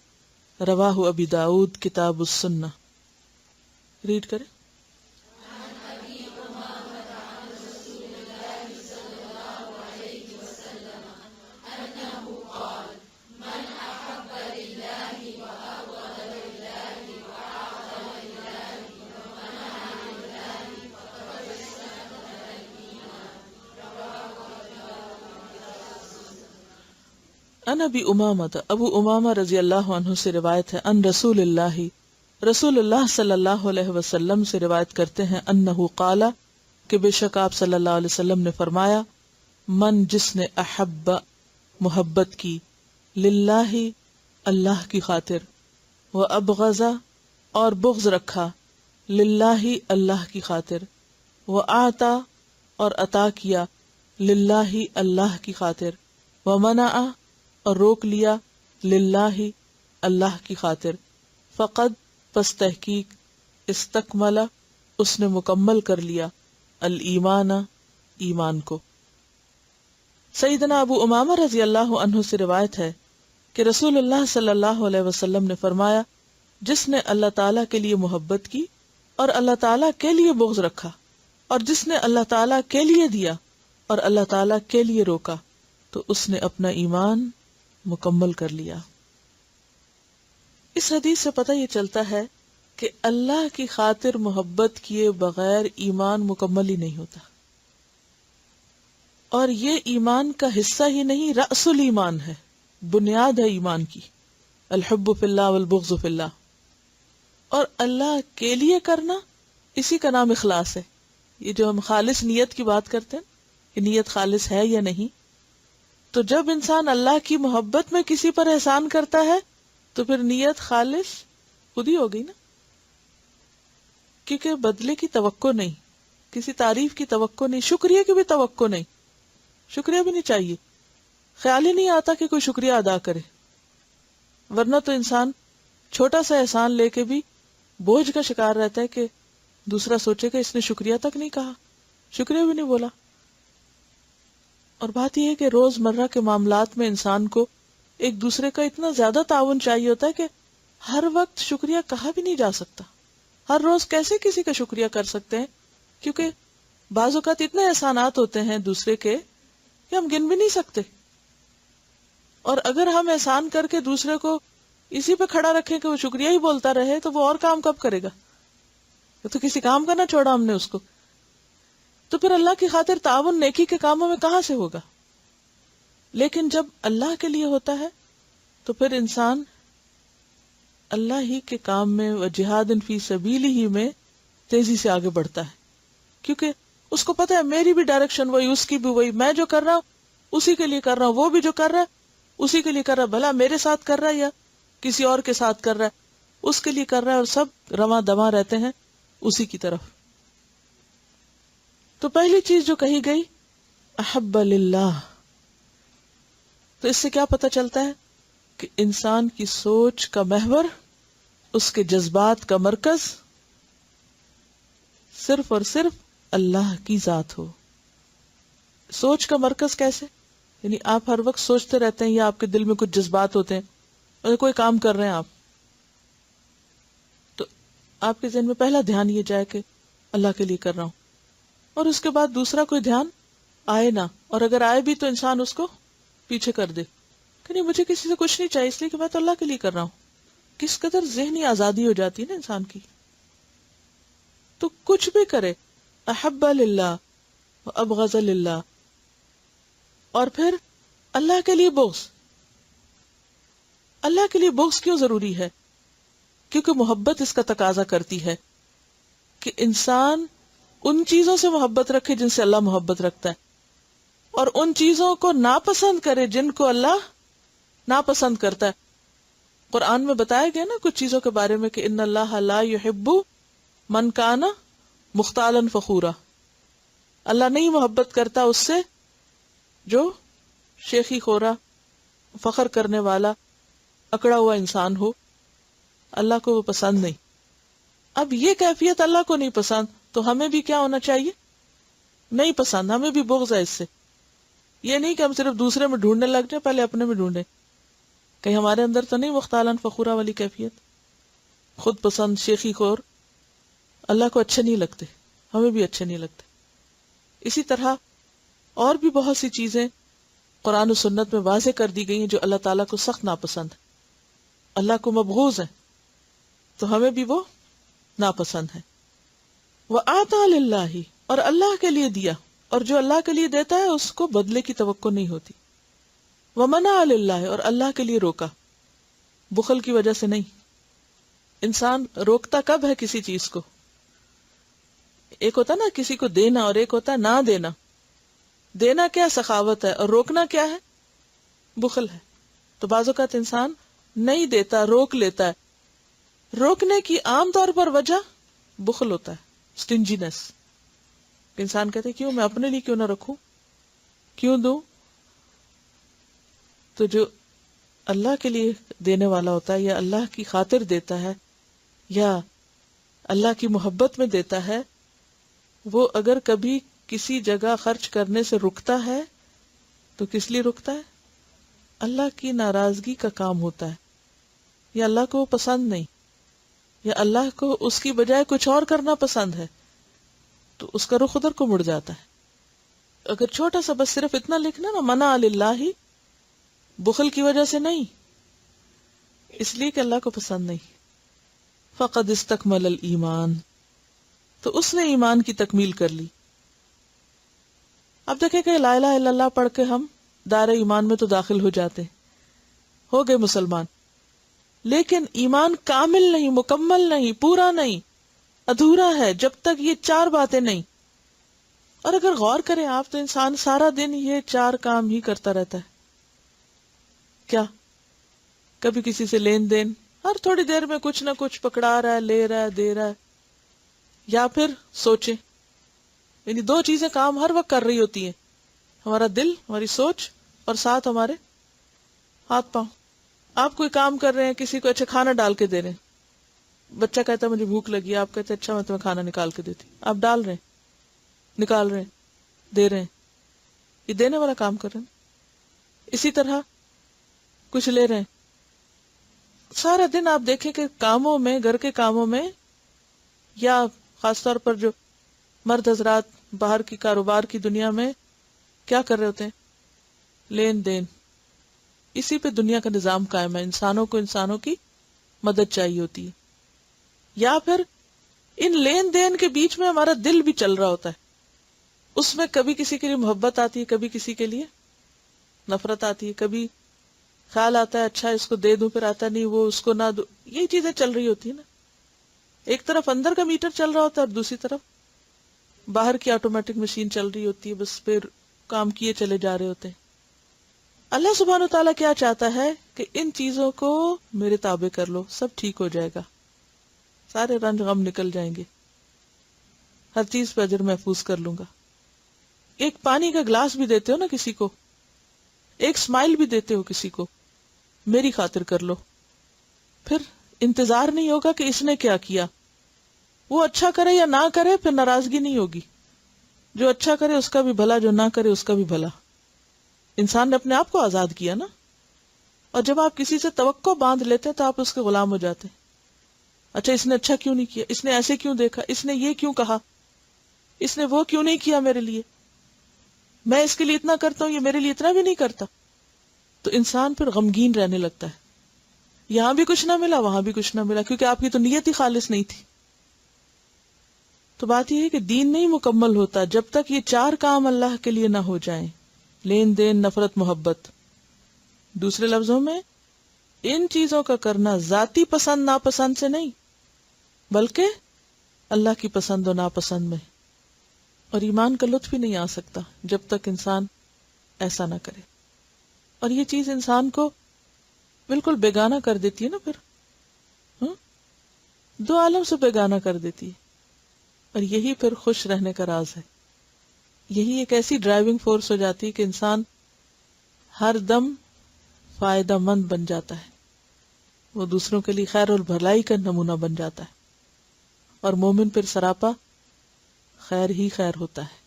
رواہ ابی داؤد کتاب السنہ. ریڈ کریں. ان ابی امامہ، ابو امامہ رضی اللہ عنہ سے روایت ہے، ان رسول اللہ، رسول اللہ صلی اللہ علیہ وسلم سے روایت کرتے ہیں، انہ قال، کہ بے شک آپ صلی اللہ علیہ وسلم نے فرمایا، من جس نے احب محبت کی، للہ اللہ کی خاطر، و ابغض اور بغض رکھا، للہ اللہ کی خاطر، و آتا اور عطا کیا، للہ اللہ کی خاطر، و منع اور روک لیا، للہ اللہ کی خاطر، فقد پس تحقیق، استکمل اس نے مکمل کر لیا، الایمان ایمان کو. سیدنا ابو امامہ رضی اللہ عنہ سے روایت ہے کہ رسول اللہ صلی اللہ علیہ وسلم نے فرمایا، جس نے اللہ تعالیٰ کے لیے محبت کی اور اللہ تعالیٰ کے لیے بغض رکھا، اور جس نے اللہ تعالیٰ کے لیے دیا اور اللہ تعالیٰ کے لیے روکا، تو اس نے اپنا ایمان مکمل کر لیا. اس حدیث سے پتہ یہ چلتا ہے کہ اللہ کی خاطر محبت کیے بغیر ایمان مکمل ہی نہیں ہوتا، اور یہ ایمان کا حصہ ہی نہیں، رأس الایمان ہے، بنیاد ہے ایمان کی. الحب فی اللہ والبغض فی اللہ. اور اللہ کے لیے کرنا، اسی کا نام اخلاص ہے. یہ جو ہم خالص نیت کی بات کرتے ہیں کہ نیت خالص ہے یا نہیں، تو جب انسان اللہ کی محبت میں کسی پر احسان کرتا ہے تو پھر نیت خالص خود ہی ہو گئی نا، کیونکہ بدلے کی توقع نہیں، کسی تعریف کی توقع نہیں، شکریہ کی بھی توقع نہیں، شکریہ بھی نہیں چاہیے، خیال ہی نہیں آتا کہ کوئی شکریہ ادا کرے. ورنہ تو انسان چھوٹا سا احسان لے کے بھی بوجھ کا شکار رہتا ہے کہ دوسرا سوچے کہ اس نے شکریہ تک نہیں کہا، شکریہ بھی نہیں بولا. اور بات یہ ہے کہ روز مرہ کے معاملات میں انسان کو ایک دوسرے کا اتنا زیادہ تعاون چاہیے ہوتا ہے کہ ہر وقت شکریہ کہا بھی نہیں جا سکتا. ہر روز کیسے کسی کا شکریہ کر سکتے ہیں، کیونکہ بعض اوقات اتنے احسانات ہوتے ہیں دوسرے کے کہ ہم گن بھی نہیں سکتے. اور اگر ہم احسان کر کے دوسرے کو اسی پہ کھڑا رکھیں کہ وہ شکریہ ہی بولتا رہے تو وہ اور کام کب کرے گا؟ تو کسی کام کا نہ چھوڑا ہم نے اس کو. تو پھر اللہ کی خاطر تعاون نیکی کے کاموں میں کہاں سے ہوگا؟ لیکن جب اللہ کے لیے ہوتا ہے تو پھر انسان اللہ ہی کے کام میں و جہاد فی سبیلہ ہی میں تیزی سے آگے بڑھتا ہے، کیونکہ اس کو پتہ ہے میری بھی ڈائریکشن وہی، اس کی بھی وہی، میں جو کر رہا ہوں اسی کے لیے کر رہا ہوں، وہ بھی جو کر رہا ہے اسی کے لیے کر رہا ہے، بھلا میرے ساتھ کر رہا ہے یا کسی اور کے ساتھ کر رہا ہے، اس کے لیے کر رہا ہے، اور سب رواں دواں رہتے ہیں اسی کی طرف. تو پہلی چیز جو کہی گئی احب للہ، تو اس سے کیا پتہ چلتا ہے کہ انسان کی سوچ کا محور، اس کے جذبات کا مرکز صرف اور صرف اللہ کی ذات ہو. سوچ کا مرکز کیسے؟ یعنی آپ ہر وقت سوچتے رہتے ہیں یا آپ کے دل میں کچھ جذبات ہوتے ہیں اور کوئی کام کر رہے ہیں آپ، تو آپ کے ذہن میں پہلا دھیان یہ جائے کہ اللہ کے لیے کر رہا ہوں، اور اس کے بعد دوسرا کوئی دھیان آئے نہ، اور اگر آئے بھی تو انسان اس کو پیچھے کر دے کہ نہیں مجھے کسی سے کچھ نہیں چاہیے، اس لیے کہ میں تو اللہ کے لیے کر رہا ہوں. کس قدر ذہنی آزادی ہو جاتی ہے نا انسان کی. تو کچھ بھی کرے، احب للہ و ابغض للہ. اور پھر اللہ کے لیے بغض. اللہ کے لیے بغض کیوں ضروری ہے؟ کیونکہ محبت اس کا تقاضا کرتی ہے کہ انسان ان چیزوں سے محبت رکھے جن سے اللہ محبت رکھتا ہے، اور ان چیزوں کو ناپسند کرے جن کو اللہ ناپسند کرتا ہے. قرآن میں بتایا گیا نا کچھ چیزوں کے بارے میں کہ ان اللہ لا یحب من کان مختالا فخورا. اللہ نہیں محبت کرتا اس سے جو شیخی خورا، فخر کرنے والا، اکڑا ہوا انسان ہو. اللہ کو وہ پسند نہیں. اب یہ کیفیت اللہ کو نہیں پسند تو ہمیں بھی کیا ہونا چاہیے؟ نہیں پسند، ہمیں بھی بغض ہے اس سے. یہ نہیں کہ ہم صرف دوسرے میں ڈھونڈنے لگ جائیں، پہلے اپنے میں ڈھونڈیں کہیں ہمارے اندر تو نہیں مختالاً فخورہ والی کیفیت؟ خود پسند، شیخی خور اللہ کو اچھے نہیں لگتے، ہمیں بھی اچھے نہیں لگتے. اسی طرح اور بھی بہت سی چیزیں قرآن و سنت میں واضح کر دی گئی ہیں جو اللہ تعالیٰ کو سخت ناپسند ہے، اللہ کو مبغوض ہیں، تو ہمیں بھی وہ ناپسند ہے. وَآتَى لِلَّهِ، اور اللہ کے لیے دیا، اور جو اللہ کے لیے دیتا ہے اس کو بدلے کی توقع نہیں ہوتی. وَمَنَعَ لِلَّهِ، اور اللہ کے لیے روکا، بخل کی وجہ سے نہیں. انسان روکتا کب ہے کسی چیز کو؟ ایک ہوتا نا کسی کو دینا اور ایک ہوتا نہ دینا. دینا کیا سخاوت ہے اور روکنا کیا ہے؟ بخل ہے. تو بعض اوقات انسان نہیں دیتا، روک لیتا ہے. روکنے کی عام طور پر وجہ بخل ہوتا ہے، سٹنجینس. انسان کہتے ہیں کیوں میں اپنے لیے کیوں نہ رکھوں، کیوں دوں؟ تو جو اللہ کے لیے دینے والا ہوتا ہے یا اللہ کی خاطر دیتا ہے یا اللہ کی محبت میں دیتا ہے، وہ اگر کبھی کسی جگہ خرچ کرنے سے رکتا ہے تو کس لیے رکتا ہے؟ اللہ کی ناراضگی کا کام ہوتا ہے، یا اللہ کو وہ پسند نہیں، یا اللہ کو اس کی بجائے کچھ اور کرنا پسند ہے، تو اس کا رخ ادھر کو مڑ جاتا ہے. اگر چھوٹا سا بس صرف اتنا لکھنا نا، منع للہ، بخل کی وجہ سے نہیں، اس لیے کہ اللہ کو پسند نہیں. فقد استکمل الایمان، تو اس نے ایمان کی تکمیل کر لی. اب دیکھیں کہ لا الہ الا اللہ پڑھ کے ہم دائرہ ایمان میں تو داخل ہو جاتے ہیں، ہو گئے مسلمان، لیکن ایمان کامل نہیں، مکمل نہیں، پورا نہیں، ادھورا ہے جب تک یہ چار باتیں نہیں. اور اگر غور کریں آپ تو انسان سارا دن یہ چار کام ہی کرتا رہتا ہے. کیا؟ کبھی کسی سے لین دین، ہر تھوڑی دیر میں کچھ نہ کچھ پکڑا رہا ہے، لے رہا ہے، دے رہا ہے. یا پھر سوچیں، یعنی دو چیزیں کام ہر وقت کر رہی ہوتی ہیں، ہمارا دل، ہماری سوچ، اور ساتھ ہمارے ہاتھ پاؤں. آپ کوئی کام کر رہے ہیں، کسی کو اچھا کھانا ڈال کے دے رہے ہیں، بچہ کہتا ہے مجھے بھوک لگی ہے، آپ کہتے ہیں اچھا میں تمہیں کھانا نکال کے دیتی، آپ ڈال رہے ہیں، نکال رہے ہیں، دے رہے ہیں، یہ دینے والا کام کر رہے ہیں. اسی طرح کچھ لے رہے ہیں. سارا دن آپ دیکھیں کہ کاموں میں، گھر کے کاموں میں، یا خاص طور پر جو مرد حضرات باہر کی کاروبار کی دنیا میں کیا کر رہے ہوتے ہیں؟ لین دین. اسی پہ دنیا کا نظام قائم ہے. انسانوں کو انسانوں کی مدد چاہیے ہوتی ہے. یا پھر ان لین دین کے بیچ میں ہمارا دل بھی چل رہا ہوتا ہے، اس میں کبھی کسی کے لیے محبت آتی ہے، کبھی کسی کے لیے نفرت آتی ہے، کبھی خیال آتا ہے اچھا اس کو دے دوں، پھر آتا نہیں وہ اس کو نہ دوں. یہ چیزیں چل رہی ہوتی ہیں نا. ایک طرف اندر کا میٹر چل رہا ہوتا ہے اور دوسری طرف باہر کی آٹومیٹک مشین چل رہی ہوتی ہے، بس پھر کام کیے چلے جا رہے ہوتے ہیں. اللہ سبحانہ وتعالیٰ کیا چاہتا ہے کہ ان چیزوں کو میرے تابع کر لو، سب ٹھیک ہو جائے گا، سارے رنج غم نکل جائیں گے، ہر چیز پہ اجر محفوظ کر لوں گا. ایک پانی کا گلاس بھی دیتے ہو نا کسی کو، ایک اسمائل بھی دیتے ہو کسی کو، میری خاطر کر لو، پھر انتظار نہیں ہوگا کہ اس نے کیا کیا. وہ اچھا کرے یا نہ کرے پھر ناراضگی نہیں ہوگی. جو اچھا کرے اس کا بھی بھلا، جو نہ کرے اس کا بھی بھلا. انسان نے اپنے آپ کو آزاد کیا نا. اور جب آپ کسی سے توقع باندھ لیتے تو آپ اس کے غلام ہو جاتے. اچھا اس نے اچھا کیوں نہیں کیا، اس نے ایسے کیوں دیکھا، اس نے یہ کیوں کہا، اس نے وہ کیوں نہیں کیا میرے لیے، میں اس کے لیے اتنا کرتا ہوں یہ میرے لیے اتنا بھی نہیں کرتا. تو انسان پھر غمگین رہنے لگتا ہے. یہاں بھی کچھ نہ ملا، وہاں بھی کچھ نہ ملا، کیونکہ آپ کی تو نیت ہی خالص نہیں تھی. تو بات یہ ہے کہ دین نہیں مکمل ہوتا جب تک یہ چار کام اللہ کے لیے نہ ہو جائیں، لین دین، نفرت، محبت. دوسرے لفظوں میں ان چیزوں کا کرنا ذاتی پسند ناپسند سے نہیں، بلکہ اللہ کی پسند و ناپسند میں. اور ایمان کا لطف ہی نہیں آ سکتا جب تک انسان ایسا نہ کرے. اور یہ چیز انسان کو بالکل بیگانہ کر دیتی ہے نا. پھر دو عالم سے بیگانہ کر دیتی ہے. اور یہی پھر خوش رہنے کا راز ہے. یہی ایک ایسی ڈرائیونگ فورس ہو جاتی ہے کہ انسان ہر دم فائدہ مند بن جاتا ہے، وہ دوسروں کے لیے خیر اور بھلائی کا نمونہ بن جاتا ہے. اور مومن پھر سراپا خیر ہی خیر ہوتا ہے،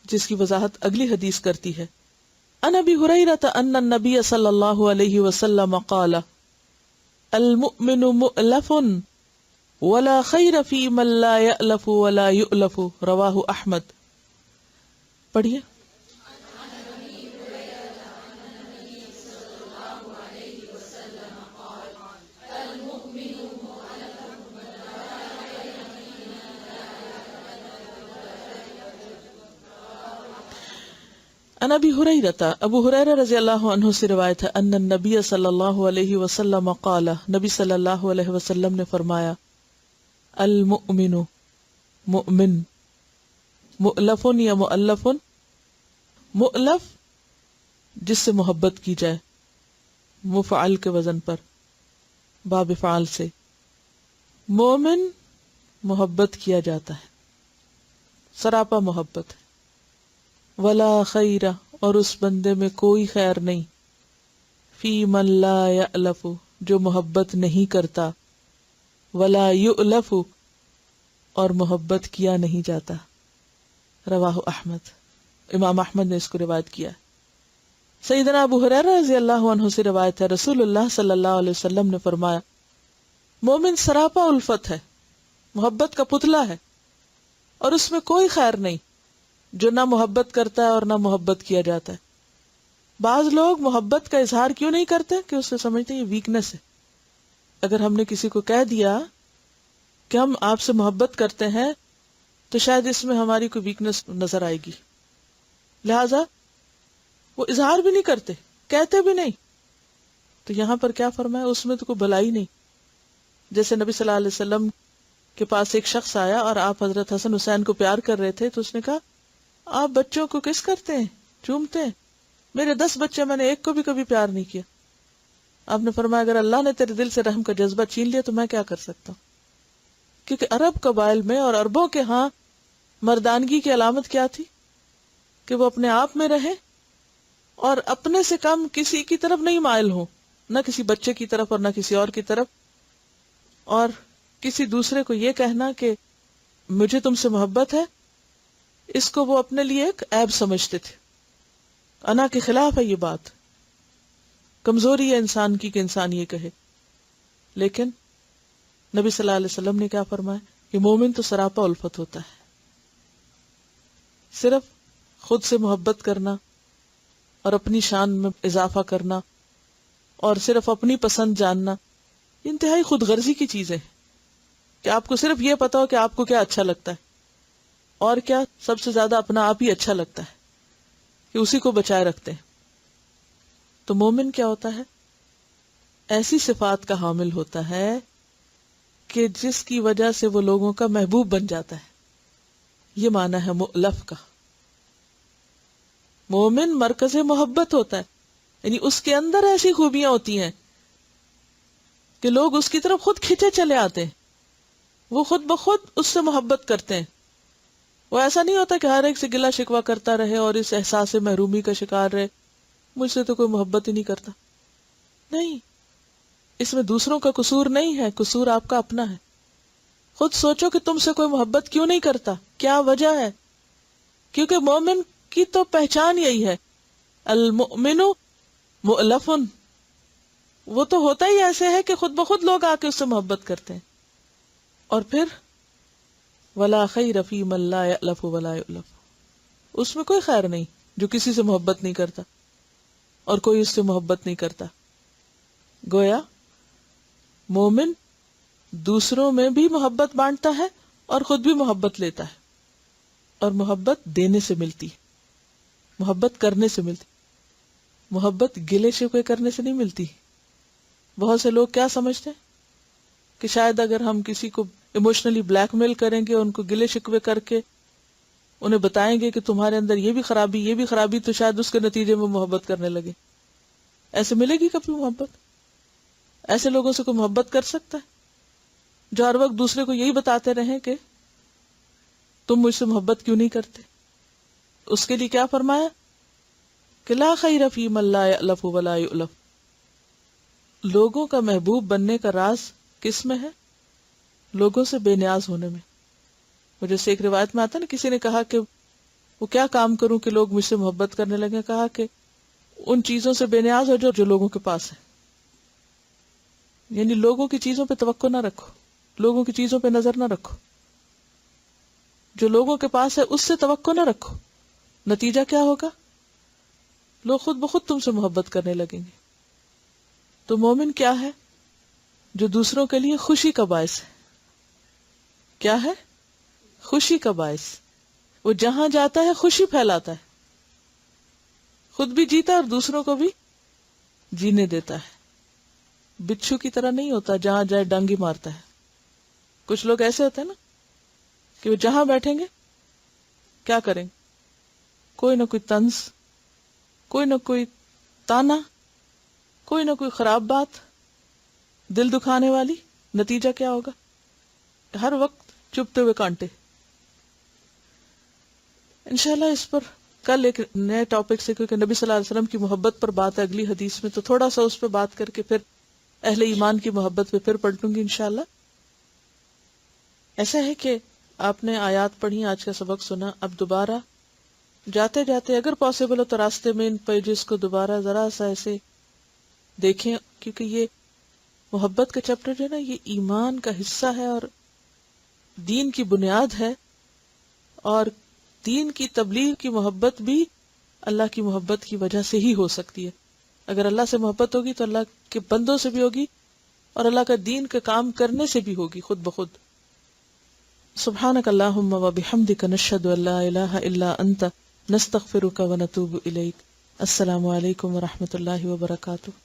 جس کی وضاحت اگلی حدیث کرتی ہے. عن ابی ہریرہ ان النبی صلی اللہ علیہ وسلم قال المؤمن مؤلف ولا خیر فی من لا یألف ولا یؤلف، رواہ احمد. پڑھیے. عن ابی ہریرہ، ابو ہریرہ رضی اللہ عنہ سے روایت ہے، ان النبی صلی اللہ علیہ وسلم قال، نبی صلی اللہ علیہ وسلم نے فرمایا، المؤمن مؤمن، مؤلف یا مؤلف، مؤلف جس سے محبت کی جائے، مفعل کے وزن پر، باب فعال سے. مومن محبت کیا جاتا ہے، سراپا محبت ہے. ولا خیر، اور اس بندے میں کوئی خیر نہیں، فی من لا یألف، جو محبت نہیں کرتا، ولا یؤلف، اور محبت کیا نہیں جاتا. رواہ احمد، امام احمد نے اس کو روایت کیا. سیدنا ابو ہریرہ رضی اللہ عنہ سے روایت ہے، رسول اللہ صلی اللہ علیہ وسلم نے فرمایا، مومن سراپا الفت ہے، محبت کا پتلا ہے، اور اس میں کوئی خیر نہیں جو نہ محبت کرتا ہے اور نہ محبت کیا جاتا ہے. بعض لوگ محبت کا اظہار کیوں نہیں کرتے کہ اس سے سمجھتے ہیں یہ ویکنس ہے. اگر ہم نے کسی کو کہہ دیا کہ ہم آپ سے محبت کرتے ہیں تو شاید اس میں ہماری کوئی ویکنس نظر آئے گی، لہذا وہ اظہار بھی نہیں کرتے، کہتے بھی نہیں. تو یہاں پر کیا فرمایا، اس میں تو کوئی بھلائی نہیں. جیسے نبی صلی اللہ علیہ وسلم کے پاس ایک شخص آیا اور آپ حضرت حسن حسین کو پیار کر رہے تھے، تو اس نے کہا آپ بچوں کو کس کرتے ہیں، چومتے ہیں، میرے 10 بچے، میں نے ایک کو بھی کبھی پیار نہیں کیا. آپ نے فرمایا اگر اللہ نے تیرے دل سے رحم کا جذبہ چھین لیا تو میں کیا کر سکتا ہوں. کیونکہ عرب قبائل میں اور عربوں کے ہاں مردانگی کی علامت کیا تھی کہ وہ اپنے آپ میں رہے اور اپنے سے کم کسی کی طرف نہیں مائل ہوں، نہ کسی بچے کی طرف اور نہ کسی اور کی طرف. اور کسی دوسرے کو یہ کہنا کہ مجھے تم سے محبت ہے، اس کو وہ اپنے لیے ایک عیب سمجھتے تھے. انا کے خلاف ہے یہ بات، کمزوری ہے انسان کی کہ انسان یہ کہے. لیکن نبی صلی اللہ علیہ وسلم نے کیا فرمایا کہ مومن تو سراپا الفت ہوتا ہے. صرف خود سے محبت کرنا اور اپنی شان میں اضافہ کرنا اور صرف اپنی پسند جاننا، انتہائی خود غرضی کی چیز ہے کہ آپ کو صرف یہ پتا ہو کہ آپ کو کیا اچھا لگتا ہے، اور کیا سب سے زیادہ اپنا آپ ہی اچھا لگتا ہے کہ اسی کو بچائے رکھتے ہیں. تو مومن کیا ہوتا ہے، ایسی صفات کا حامل ہوتا ہے کہ جس کی وجہ سے وہ لوگوں کا محبوب بن جاتا ہے. یہ معنی ہے مؤلف کا. مومن مرکز محبت ہوتا ہے، یعنی اس کے اندر ایسی خوبیاں ہوتی ہیں کہ لوگ اس کی طرف خود کھینچے چلے آتے ہیں، وہ خود بخود اس سے محبت کرتے ہیں. وہ ایسا نہیں ہوتا کہ ہر ایک سے گلہ شکوہ کرتا رہے اور اس احساس محرومی کا شکار رہے، مجھ سے تو کوئی محبت ہی نہیں کرتا. نہیں، اس میں دوسروں کا قصور نہیں ہے، قصور آپ کا اپنا ہے. خود سوچو کہ تم سے کوئی محبت کیوں نہیں کرتا، کیا وجہ ہے. کیونکہ مومن کی تو پہچان یہی ہے، المؤمن مؤلف، وہ تو ہوتا ہی ایسے ہے کہ خود بخود لوگ آ کے اس سے محبت کرتے ہیں. اور پھر ولا خیر فی من لا یألف ولا یؤلف، اس میں کوئی خیر نہیں جو کسی سے محبت نہیں کرتا اور کوئی اس سے محبت نہیں کرتا. گویا مومن دوسروں میں بھی محبت بانٹتا ہے اور خود بھی محبت لیتا ہے، اور محبت دینے سے ملتی، محبت کرنے سے ملتی. محبت گلے شکوے کرنے سے نہیں ملتی. بہت سے لوگ کیا سمجھتے ہیں کہ شاید اگر ہم کسی کو ایموشنلی بلیک میل کریں گے، ان کو گلے شکوے کر کے انہیں بتائیں گے کہ تمہارے اندر یہ بھی خرابی، تو شاید اس کے نتیجے میں محبت کرنے لگے. ایسے ملے گی کبھی محبت؟ ایسے لوگوں سے کوئی محبت کر سکتا ہے جو ہر وقت دوسرے کو یہی بتاتے رہیں کہ تم مجھ سے محبت کیوں نہیں کرتے؟ اس کے لیے کیا فرمایا کہ لا خیر فی من لا یألف ولا یؤلف. لوگوں کا محبوب بننے کا راز کس میں ہے؟ لوگوں سے بے نیاز ہونے میں. وہ جیسے ایک روایت میں آتا نا، کسی نے کہا کہ وہ کیا کام کروں کہ لوگ مجھ سے محبت کرنے لگے. کہا کہ ان چیزوں سے بے نیاز ہو جو لوگوں کے پاس ہے. یعنی لوگوں کی چیزوں پہ توقع نہ رکھو، لوگوں کی چیزوں پہ نظر نہ رکھو. جو لوگوں کے پاس ہے اس سے توقع نہ رکھو. نتیجہ کیا ہوگا؟ لوگ خود بخود تم سے محبت کرنے لگیں گے. تو مومن کیا ہے؟ جو دوسروں کے لیے خوشی کا باعث ہے. کیا ہے؟ خوشی کا باعث. وہ جہاں جاتا ہے خوشی پھیلاتا ہے، خود بھی جیتا اور دوسروں کو بھی جینے دیتا ہے. بچھو کی طرح نہیں ہوتا جہاں جائے ڈانگی مارتا ہے. کچھ لوگ ایسے ہوتے ہیں نا کہ وہ جہاں بیٹھیں گے کیا کریں، کوئی نہ کوئی طنز، کوئی نہ کوئی تانا، کوئی نہ کوئی خراب بات دل دکھانے والی. نتیجہ کیا ہوگا؟ ہر وقت چپتے ہوئے کانٹے. انشاءاللہ اس پر کل ایک نئے ٹاپک سے، کیونکہ نبی صلی اللہ علیہ وسلم کی محبت پر بات ہے اگلی حدیث میں، تو تھوڑا سا اس پہ بات کر کے پھر اہل ایمان کی محبت پہ پھر پلٹوں گی انشاءاللہ. ایسا ہے کہ آپ نے آیات پڑھی، آج کا سبق سنا، اب دوبارہ جاتے جاتے اگر پاسبل ہو تو راستے میں ان پیجز کو دوبارہ ذرا سا ایسے دیکھیں، کیونکہ یہ محبت کا چیپٹر جو ہے نا یہ ایمان کا حصہ ہے اور دین کی بنیاد ہے. اور دین کی تبلیغ کی محبت بھی اللہ کی محبت کی وجہ سے ہی ہو سکتی ہے. اگر اللہ سے محبت ہوگی تو اللہ کے بندوں سے بھی ہوگی اور اللہ کا دین کا کام کرنے سے بھی ہوگی خود بخود. سبحانک اللہم و بحمدک نشہد ان لا الہ الا انت نستغفرک و نتوب الیک. السلام علیکم و رحمۃ اللہ وبرکاتہ.